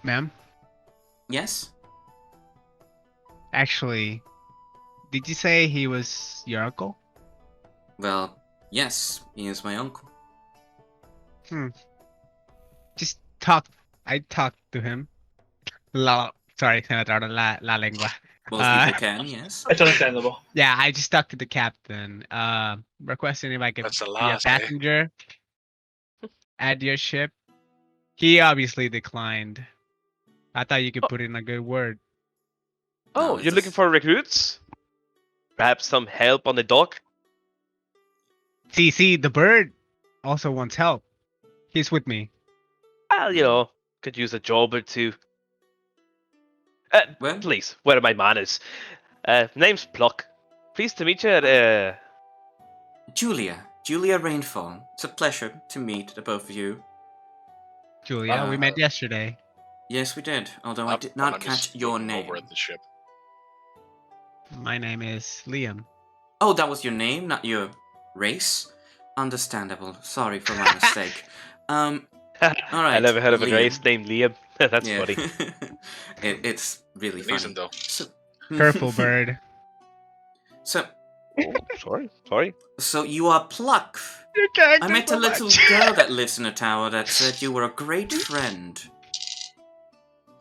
ma'am. Yes? Actually, did you say he was your uncle? Well, yes, he is my uncle. Just talk. I talked to him. Sorry, se me trabaron la lengua. Most people can, yes. That's understandable. Yeah, I just talked to the captain. Requesting if I could That's the be a last, eh? passenger at your ship. He obviously declined. I thought you could put in a good word. Oh, it's you're looking just- for recruits? Perhaps some help on the dock? See, the bird also wants help. He's with me. Well, could use a job or two. Well, Please, where are my manners? Name's Pluck. Pleased to meet you at, Julia Rainfall. It's a pleasure to meet the both of you. Julia, we met yesterday. Yes, we did, although I did not catch your name. Over at the ship. My name is Liam. Oh, that was your name, not your race? Understandable. Sorry for my mistake. Alright. I never heard of a Liam. race named Liam. That's Yeah. funny. It's really funny. Amazing though. So, Careful, bird. So, Oh, sorry. so you are Pluck. I met a little girl that lives in a tower that said you were a great friend.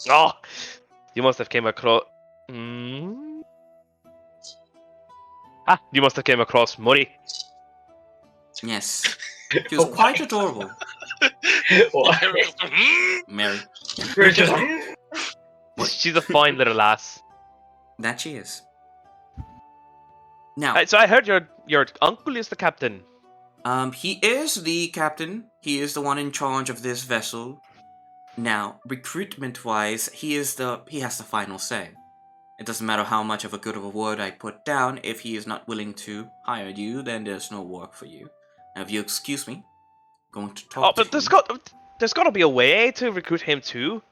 Oh, you must have came across. You must have came across Murray. Yes. She was quite adorable. What? Mary. We're just like, She's a fine little lass. That she is. Now, So I heard your uncle is the captain. he is the captain. He is the one in charge of this vessel. Now, recruitment-wise, he has the final say. It doesn't matter how much of a good of a word I put down. If he is not willing to hire you, then there's no work for you. Now, if you excuse me, I'm going to talk to But there's him. got to be a way to recruit him too.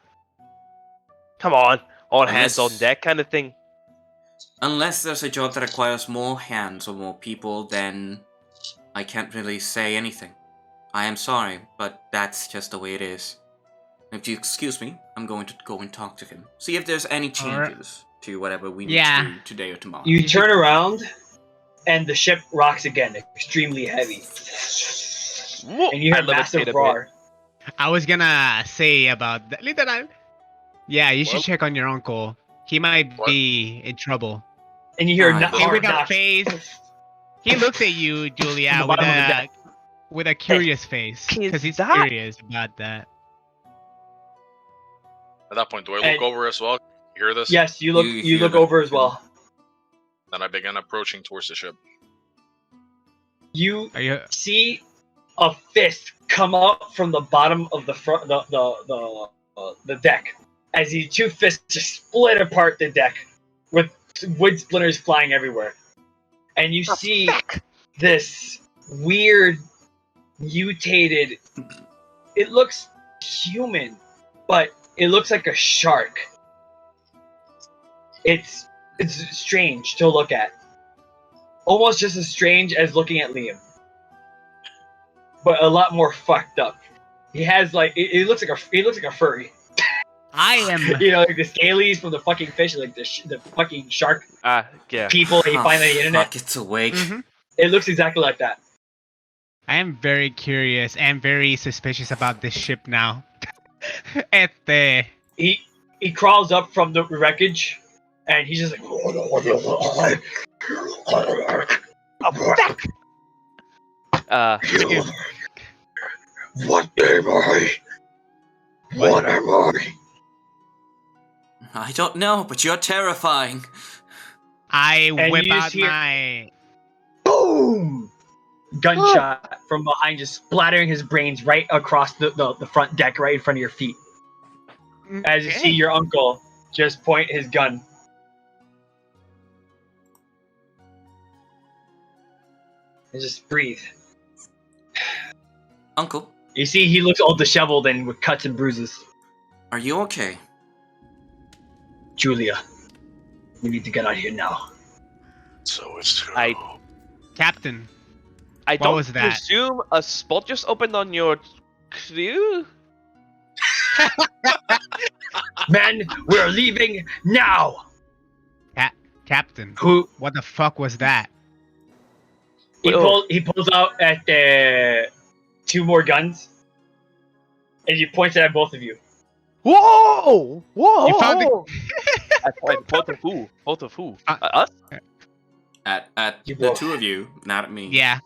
Come on, all hands on Unless- deck kind of thing. Unless there's a job that requires more hands or more people, then I can't really say anything. I am sorry, but that's just the way it is. If you excuse me, I'm going to go and talk to him. See if there's any Alright. changes to whatever we need Yeah. to do today or tomorrow. you turn around, and the ship rocks again, extremely heavy, Whoa, and you hear I a levitate massive a bit. roar. I was gonna say about that. Literal. Yeah, you should Well- check on your uncle. He might What? be in trouble. And you hear Ah, not Hey, hard with a knocks. face. He looks at you, Julia, From the with bottom of the a deck. with a curious face, Is because he's that- curious about that. At that point, do I look And- over as well? You hear this? Yes, you look. You You hear look that. over as well. Then I begin approaching towards the ship. You Are you? see a fist come out from the bottom of the front, the deck, as the two fists just split apart the deck, with wood splinters flying everywhere, and you see this weird, mutated. It looks human, but it looks like a shark. It's strange to look at. Almost just as strange as looking at Liam. But a lot more fucked up. He has like it looks like a furry. I am. You know, like the scalies from the fucking fish, like the fucking shark Yeah. people that you Oh, find on the internet. fuck, it's awake. Mhm. It looks exactly like that. I am very curious and very suspicious about this ship now. He crawls up from the wreckage, and he's just like, what am I? What am I? I don't know, but you're terrifying. I And whip you out just hear- my. Boom! gunshot from behind, just splattering his brains right across the front deck, right in front of your feet. As you see your uncle just point his gun. And just breathe. Uncle, You see he looks all disheveled and with cuts and bruises. are you okay? Julia, we need to get out of here now. So it's true. Captain, I What don't was that? presume a spot just opened on your crew? Men, we're leaving now! Captain, Who what the fuck was that? he pulls out at two more guns and he points it at both of you. Whoa! Whoa! You found the- Both of who? Both of who? Uh, Us? At You the both. two of you, not at me. Yeah.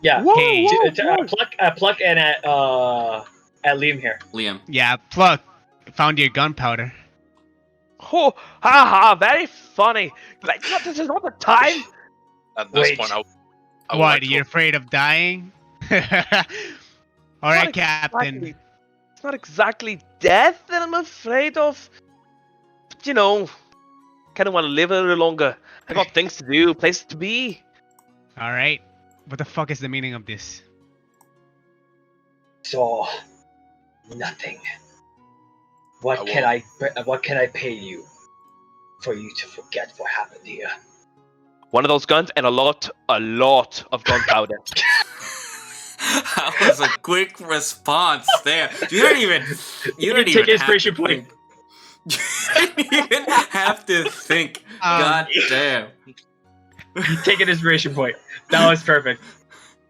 Yeah. Whoa, Hey. whoa, whoa. Pluck and at Liam here. Liam. Yeah, Plug. Found your gunpowder. Oh, haha, very funny. Like, this is not the time. At this Wait. point, I would What, like to- you're afraid of dying? Alright, Captain. Exactly. It's not exactly death that I'm afraid of. But, you know, kind of want to live a little longer. I got things to do, places to be. Alright. What the fuck is the meaning of this? So nothing. What I can I pay you for you to forget what happened here? One of those guns and a lot of gunpowder. That was a quick response there. You don't even Take have inspiration to point. think. You didn't even have to think. God damn. Take an inspiration point. That was perfect.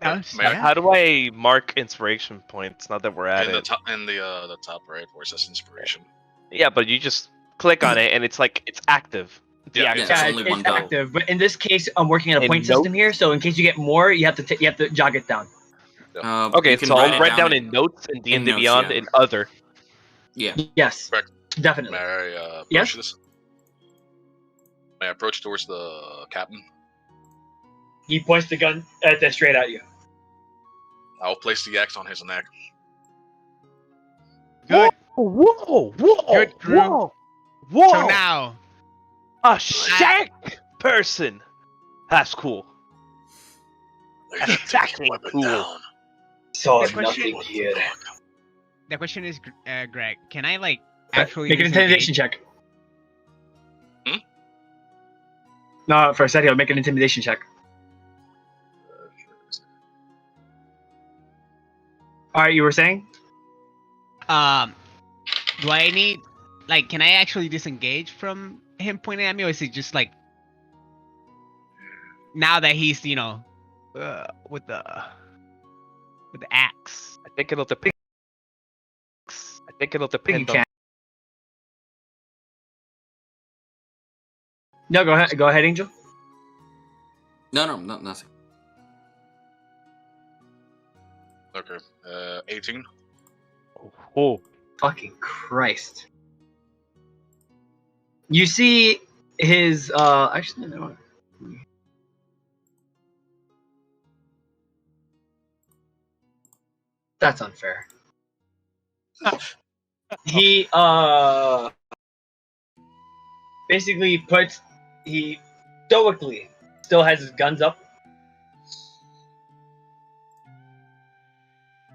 How do I mark inspiration points? Not that we're at in the it. top, the top right where it says inspiration. Yeah, but you just click on it and it's like it's active. Yeah, Deactive. It's Yeah, only one it's go. active, but in this case, I'm working on a In point system here. So in case you get more, you have to jog it down. Okay, you can so I'll it write down in notes and D&D notes, Beyond yeah. and other. Yeah. Yes, Correct. definitely. May I approach Yes? this? May I approach towards the captain? He points the gun straight at you. I'll place the axe on his neck. Good. Whoa! Whoa! Good, Drew. Whoa! Whoa! So now, A shark person. That's cool. They have to Exactly. get weapon Cool. down. So The question- nothing here. the question is, Greg, can I like actually Make an intimidation disengage? check. No, for a second, make an intimidation check. All right, you were saying? Do I need, like, can I actually disengage from him pointing at me, or is it just like, now that he's, you know, with the axe? I think it'll depend. I think it'll You depend on. can't. No, go ahead. Go ahead, Angel. No, nothing. Okay. 18. Oh, Fucking Christ. You see his actually no. That's unfair. He basically he stoically still has his guns up.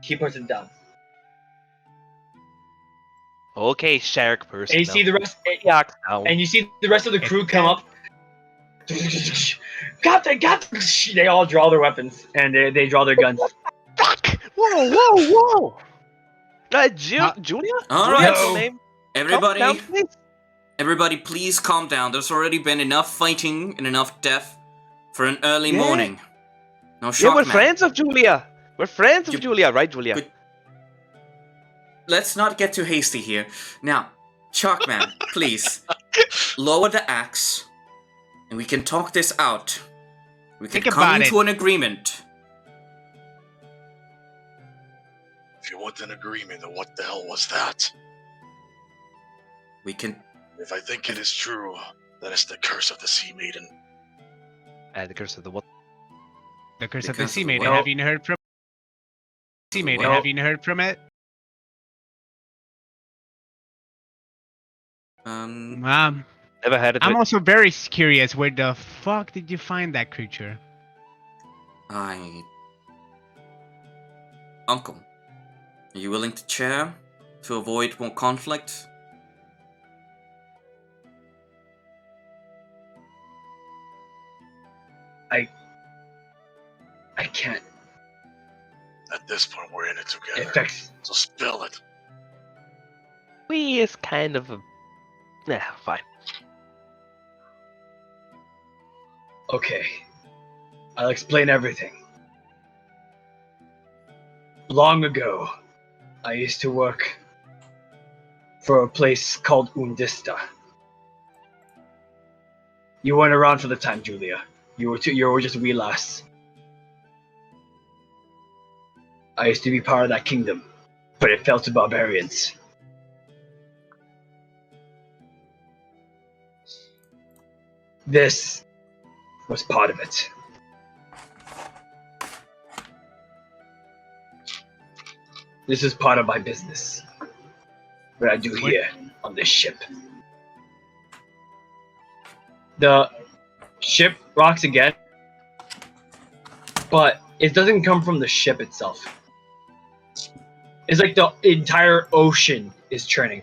He puts it down. okay, shark person. And you see the rest and you see the rest of the crew come up. Captain! They all draw their weapons and they draw their guns. Fuck! Whoa! Huh? Julia? All Julia, right. that's her name? Everybody, Calm down, please. everybody, please calm down. There's already been enough fighting and enough death for an early Yeah. morning. No Yeah, shock, we're man. friends of Julia. We're friends of You- Julia, right, Julia? But- Let's not get too hasty here. Now, Chalkman, please lower the axe, and we can talk this out. We can Think come about to an agreement. If you want an agreement, then what the hell was that? We can. If I think it is true, that is the curse of the Sea Maiden. And the curse of the what? The curse of the Because sea of maiden. what? Have you heard from sea maiden? Well- Have you heard from it? Um, Never had it. I'm also very curious. Where the fuck did you find that creature? Uncle, are you willing to share to avoid more conflict? I can't. At this point, we're in it It together. affects. So spill it. We is kind of a. Yeah, fine. Okay. I'll explain everything. Long ago, I used to work for a place called Undista. You weren't around for the time, Julia. You were just a wee lass. I used to be part of that kingdom, but it fell to barbarians. This was part of it. This is part of my business. What I do here on this ship. The ship rocks again, but it doesn't come from the ship itself. It's like the entire ocean is churning.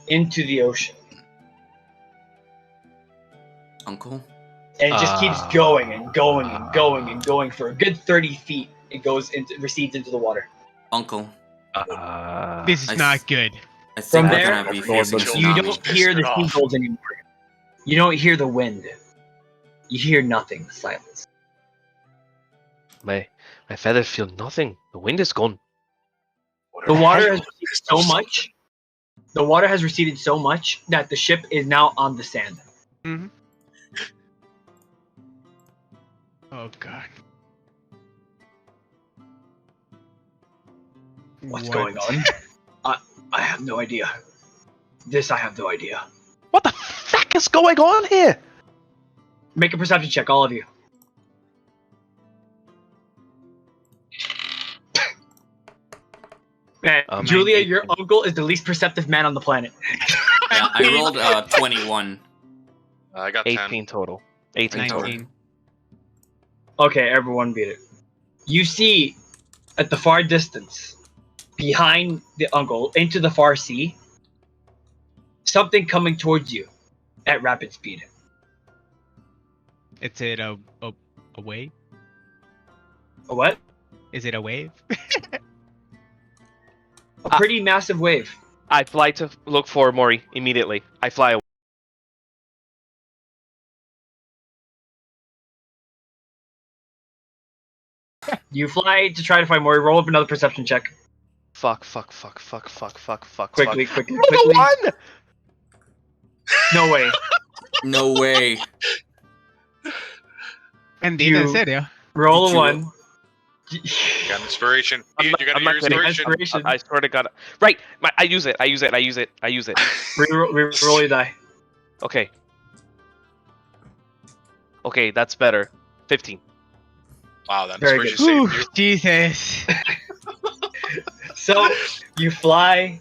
Into the ocean. Uncle? And it just keeps going and going and going and going for a good 30 feet. It goes into recedes into the water. Uncle, This is I not good. I think From we're there, gonna be Norman facing a You tsunami. don't hear the Pissed it off. seagulls anymore. You don't hear the wind. You hear nothing. Silence. My feathers feel nothing. The wind is gone. The water has Pissed receded off so something. much. The water has receded so much that the ship is now on the sand. Mm-hmm. Oh god. What's What? going on? I have no idea. This I have no idea. What the fuck is going on here? Make a perception check, all of you. Man, Julia, 19. your uncle is the least perceptive man on the planet. Yeah, I rolled 21. I got 10. 18 total. 18 total. 19. Okay, everyone beat it. You see, at the far distance, behind the uncle, into the far sea, something coming towards you at rapid speed. Is it a wave? A what? Is it a wave? A pretty massive wave. I fly to look for Mori immediately. I fly away. You fly to try to find Mori. Roll up another perception check. Fuck. Quickly. Roll a 1! No way. No way. Indeed, You- en serio. Roll a Did you- 1. Got inspiration. I'm Ian, not- you gotta I'm get not your kidding. inspiration. Inspiration. I swear to God. Right. I use it. Reroll your die. Okay. Okay, that's better. 15. Wow, that Very inspiration Ooh, saved you. Jesus. So you fly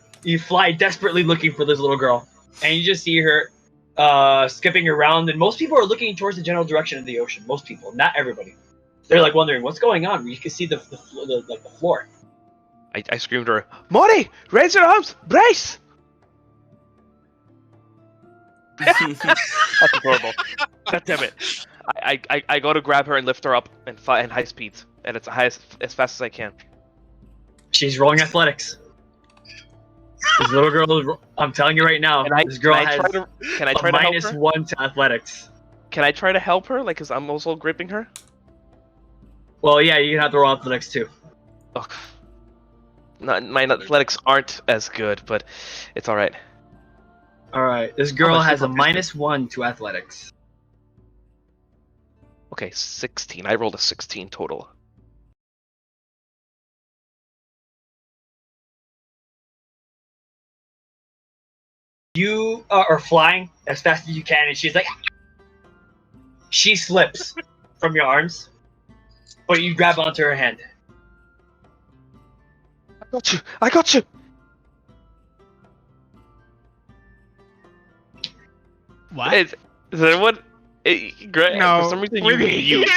desperately looking for this little girl, and you just see her skipping around. And most people are looking towards the general direction of the ocean. Most people, not everybody. They're like wondering what's going on. You can see the floor. I screamed to her, Mori! Raise your arms! Brace! That's adorable. God damn it. I go to grab her and lift her up and fly in high speeds. And it's as fast as I can. She's rolling athletics. This little girl, I'm telling you right now, this girl has Can I a try to help minus her? 1 to athletics. Can I try to help her? Like, cause I'm also gripping her? Well, yeah, you can have to roll athletics too. Ugh. My athletics aren't as good, but it's alright. All right, this girl much has a different is minus 1 to athletics. Okay, 16. I rolled a 16 total. You are flying as fast as you can, and she's like, she slips from your arms, but you grab onto her hand. I got you. I got you. What? Is there one? Greg, No. for some reason you we mute.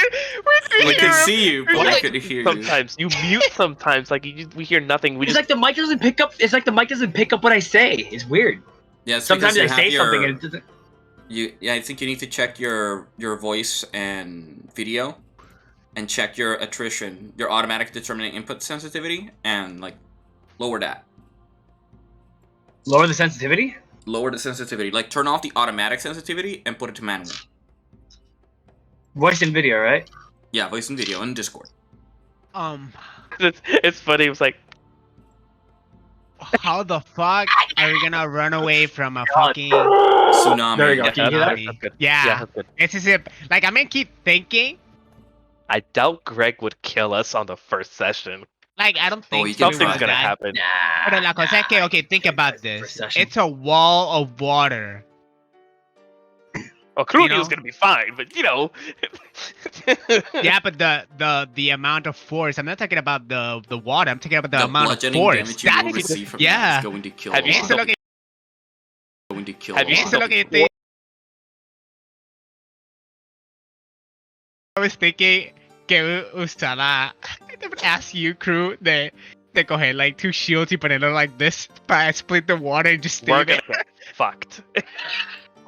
We hear can him. see you, but we couldn't hear you. Sometimes you mute. Sometimes like we hear nothing. We It's just like the mic doesn't pick up. It's like the mic doesn't pick up what I say. It's weird. Yeah, it's Sometimes because I you have say something and it doesn't. Yeah, I think you need to check your voice and video, and check your attrition, your automatic determining input sensitivity, and like lower that. Lower the sensitivity. Lower the sensitivity. Like turn off the automatic sensitivity and put it to manual. Voice and video, right? Yeah, voice and video in Discord. it's funny. It was like How the fuck are we gonna run away from a God. fucking? Tsunami. There we go. Can you hear that? that's good. Yeah. That's good. It's as if like I'm gonna keep thinking. I doubt Greg would kill us on the first session. Like I don't think he can Something's try. gonna that. happen. Pero la cosa es que, okay, think about First this. session. It's a wall of water. Well, Crudy You know? was gonna be fine, but you know. Yeah, but the amount of force. I'm not talking about the water. I'm talking about the amount of bludgeoning force. damage you That will is, receive from yeah. that is going to kill Have a you lot. Eso es lo que, Going to kill Have a you lot. eso es lo que seen the- I was thinking que usara. I would ask you, crew, de coger like 2 shields y ponerlo like this, para split the water and just We're stay there. gonna get fucked.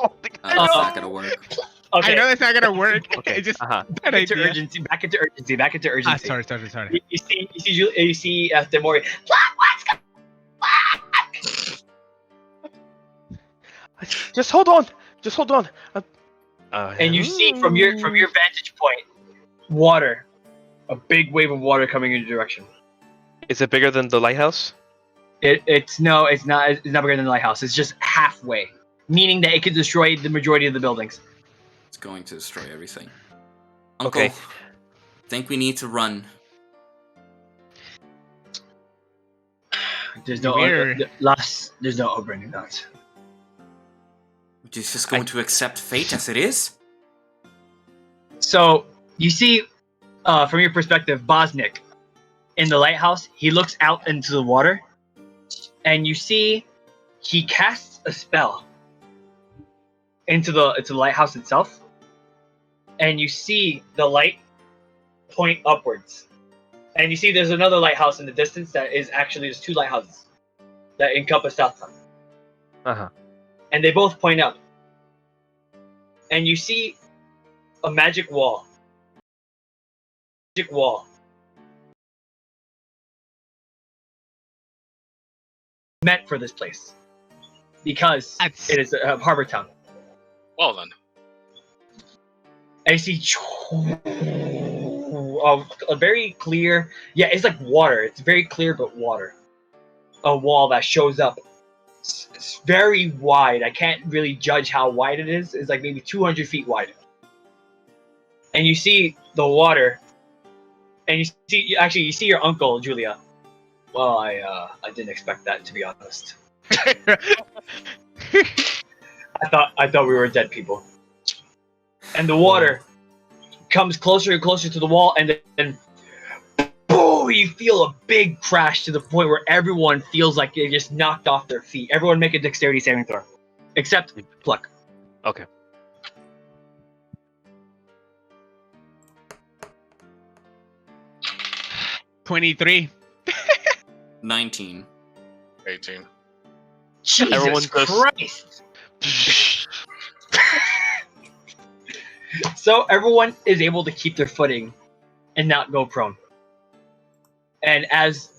Oh, That's not gonna work. Okay. I know that's not gonna work. Okay. It's just Uh-huh. an Back into idea. urgency. Back into urgency. Back into urgency. Ah, sorry. You see Demori. Just hold on. Just hold on. And you see from your vantage point, water, a big wave of water coming in your direction. Is it bigger than the lighthouse? It's not. It's not bigger than the lighthouse. It's just halfway, meaning that it could destroy the majority of the buildings. It's going to destroy everything. Uncle, Okay. think we need to run. There's no Weird. There's no opening that. We're just going to accept fate as it is. So you see, from your perspective, Bosnick in the lighthouse. He looks out into the water, and you see he casts a spell into the lighthouse itself, and you see the light point upwards, and you see there's another lighthouse in the distance that is actually there's 2 lighthouses that encompass Southtown. Uh-huh. And they both point up. And you see a magic wall. Magic wall. Meant for this place. Because That's- it is a harbor town. Well then. And you see a very clear, yeah, it's like water. It's very clear but water. A wall that shows up. It's very wide. I can't really judge how wide it is. It's like maybe 200 feet wide. And you see the water. And you see your uncle, Julia. Well, I didn't expect that, to be honest. I thought we were dead people. And the water comes closer and closer to the wall, and then boom, you feel a big crash to the point where everyone feels like they just knocked off their feet. Everyone make a dexterity saving throw. Except Pluck. Okay. $23. 19. 18. Jesus Everyone Christ! So everyone is able to keep their footing and not go prone. And as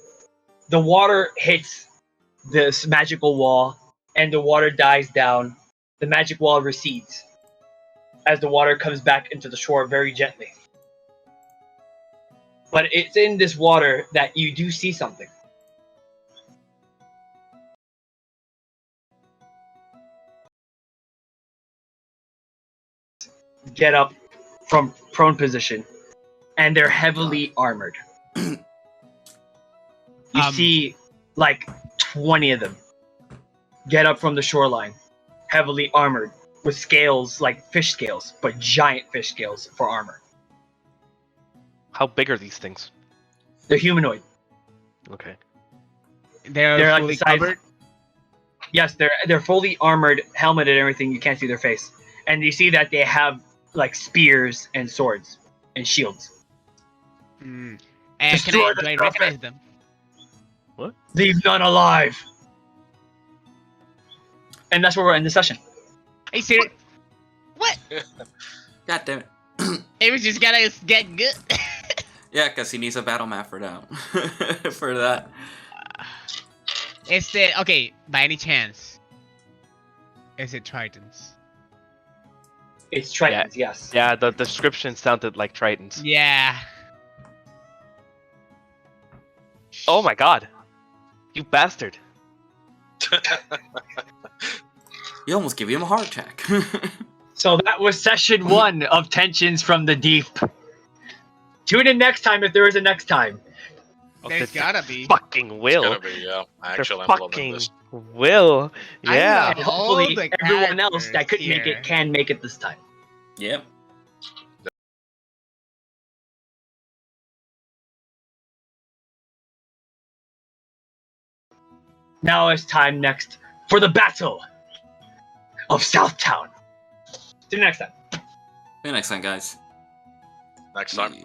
the water hits this magical wall and the water dies down, the magic wall recedes as the water comes back into the shore very gently. But it's in this water that you do see something. Get up from prone position, and they're heavily armored. You see like 20 of them get up from the shoreline heavily armored with scales like fish scales, but giant fish scales for armor. How big are these things? They're humanoid. Okay. They're like fully the size- covered. Yes, they're fully armored, helmeted, and everything. You can't see their face, and you see that they have like spears and swords and shields. And Destroy the do I trumpet. recognize them? Leave none alive. And that's where we're in the session. Are you serious? What? God damn it. It was just gotta get good. Yeah, because he needs a battle map for that. For that. Is it okay? By any chance, is it Tritons? It's Tritons, yes. Yeah, the description sounded like Tritons. Yeah. Oh my god. You bastard. You almost give him a heart attack. So that was session 1 of Tensions from the Deep. Tune in next time if there is a next time. There's gotta be. Fucking will. Gotta be, yeah. I There actually fucking implement this. will. I Yeah. love And all hopefully the everyone else that couldn't make characters it can make it this time. Yep. Now it's time next for the Battle of Southtown. See you next time. See you next time, guys. Next time. Yeah.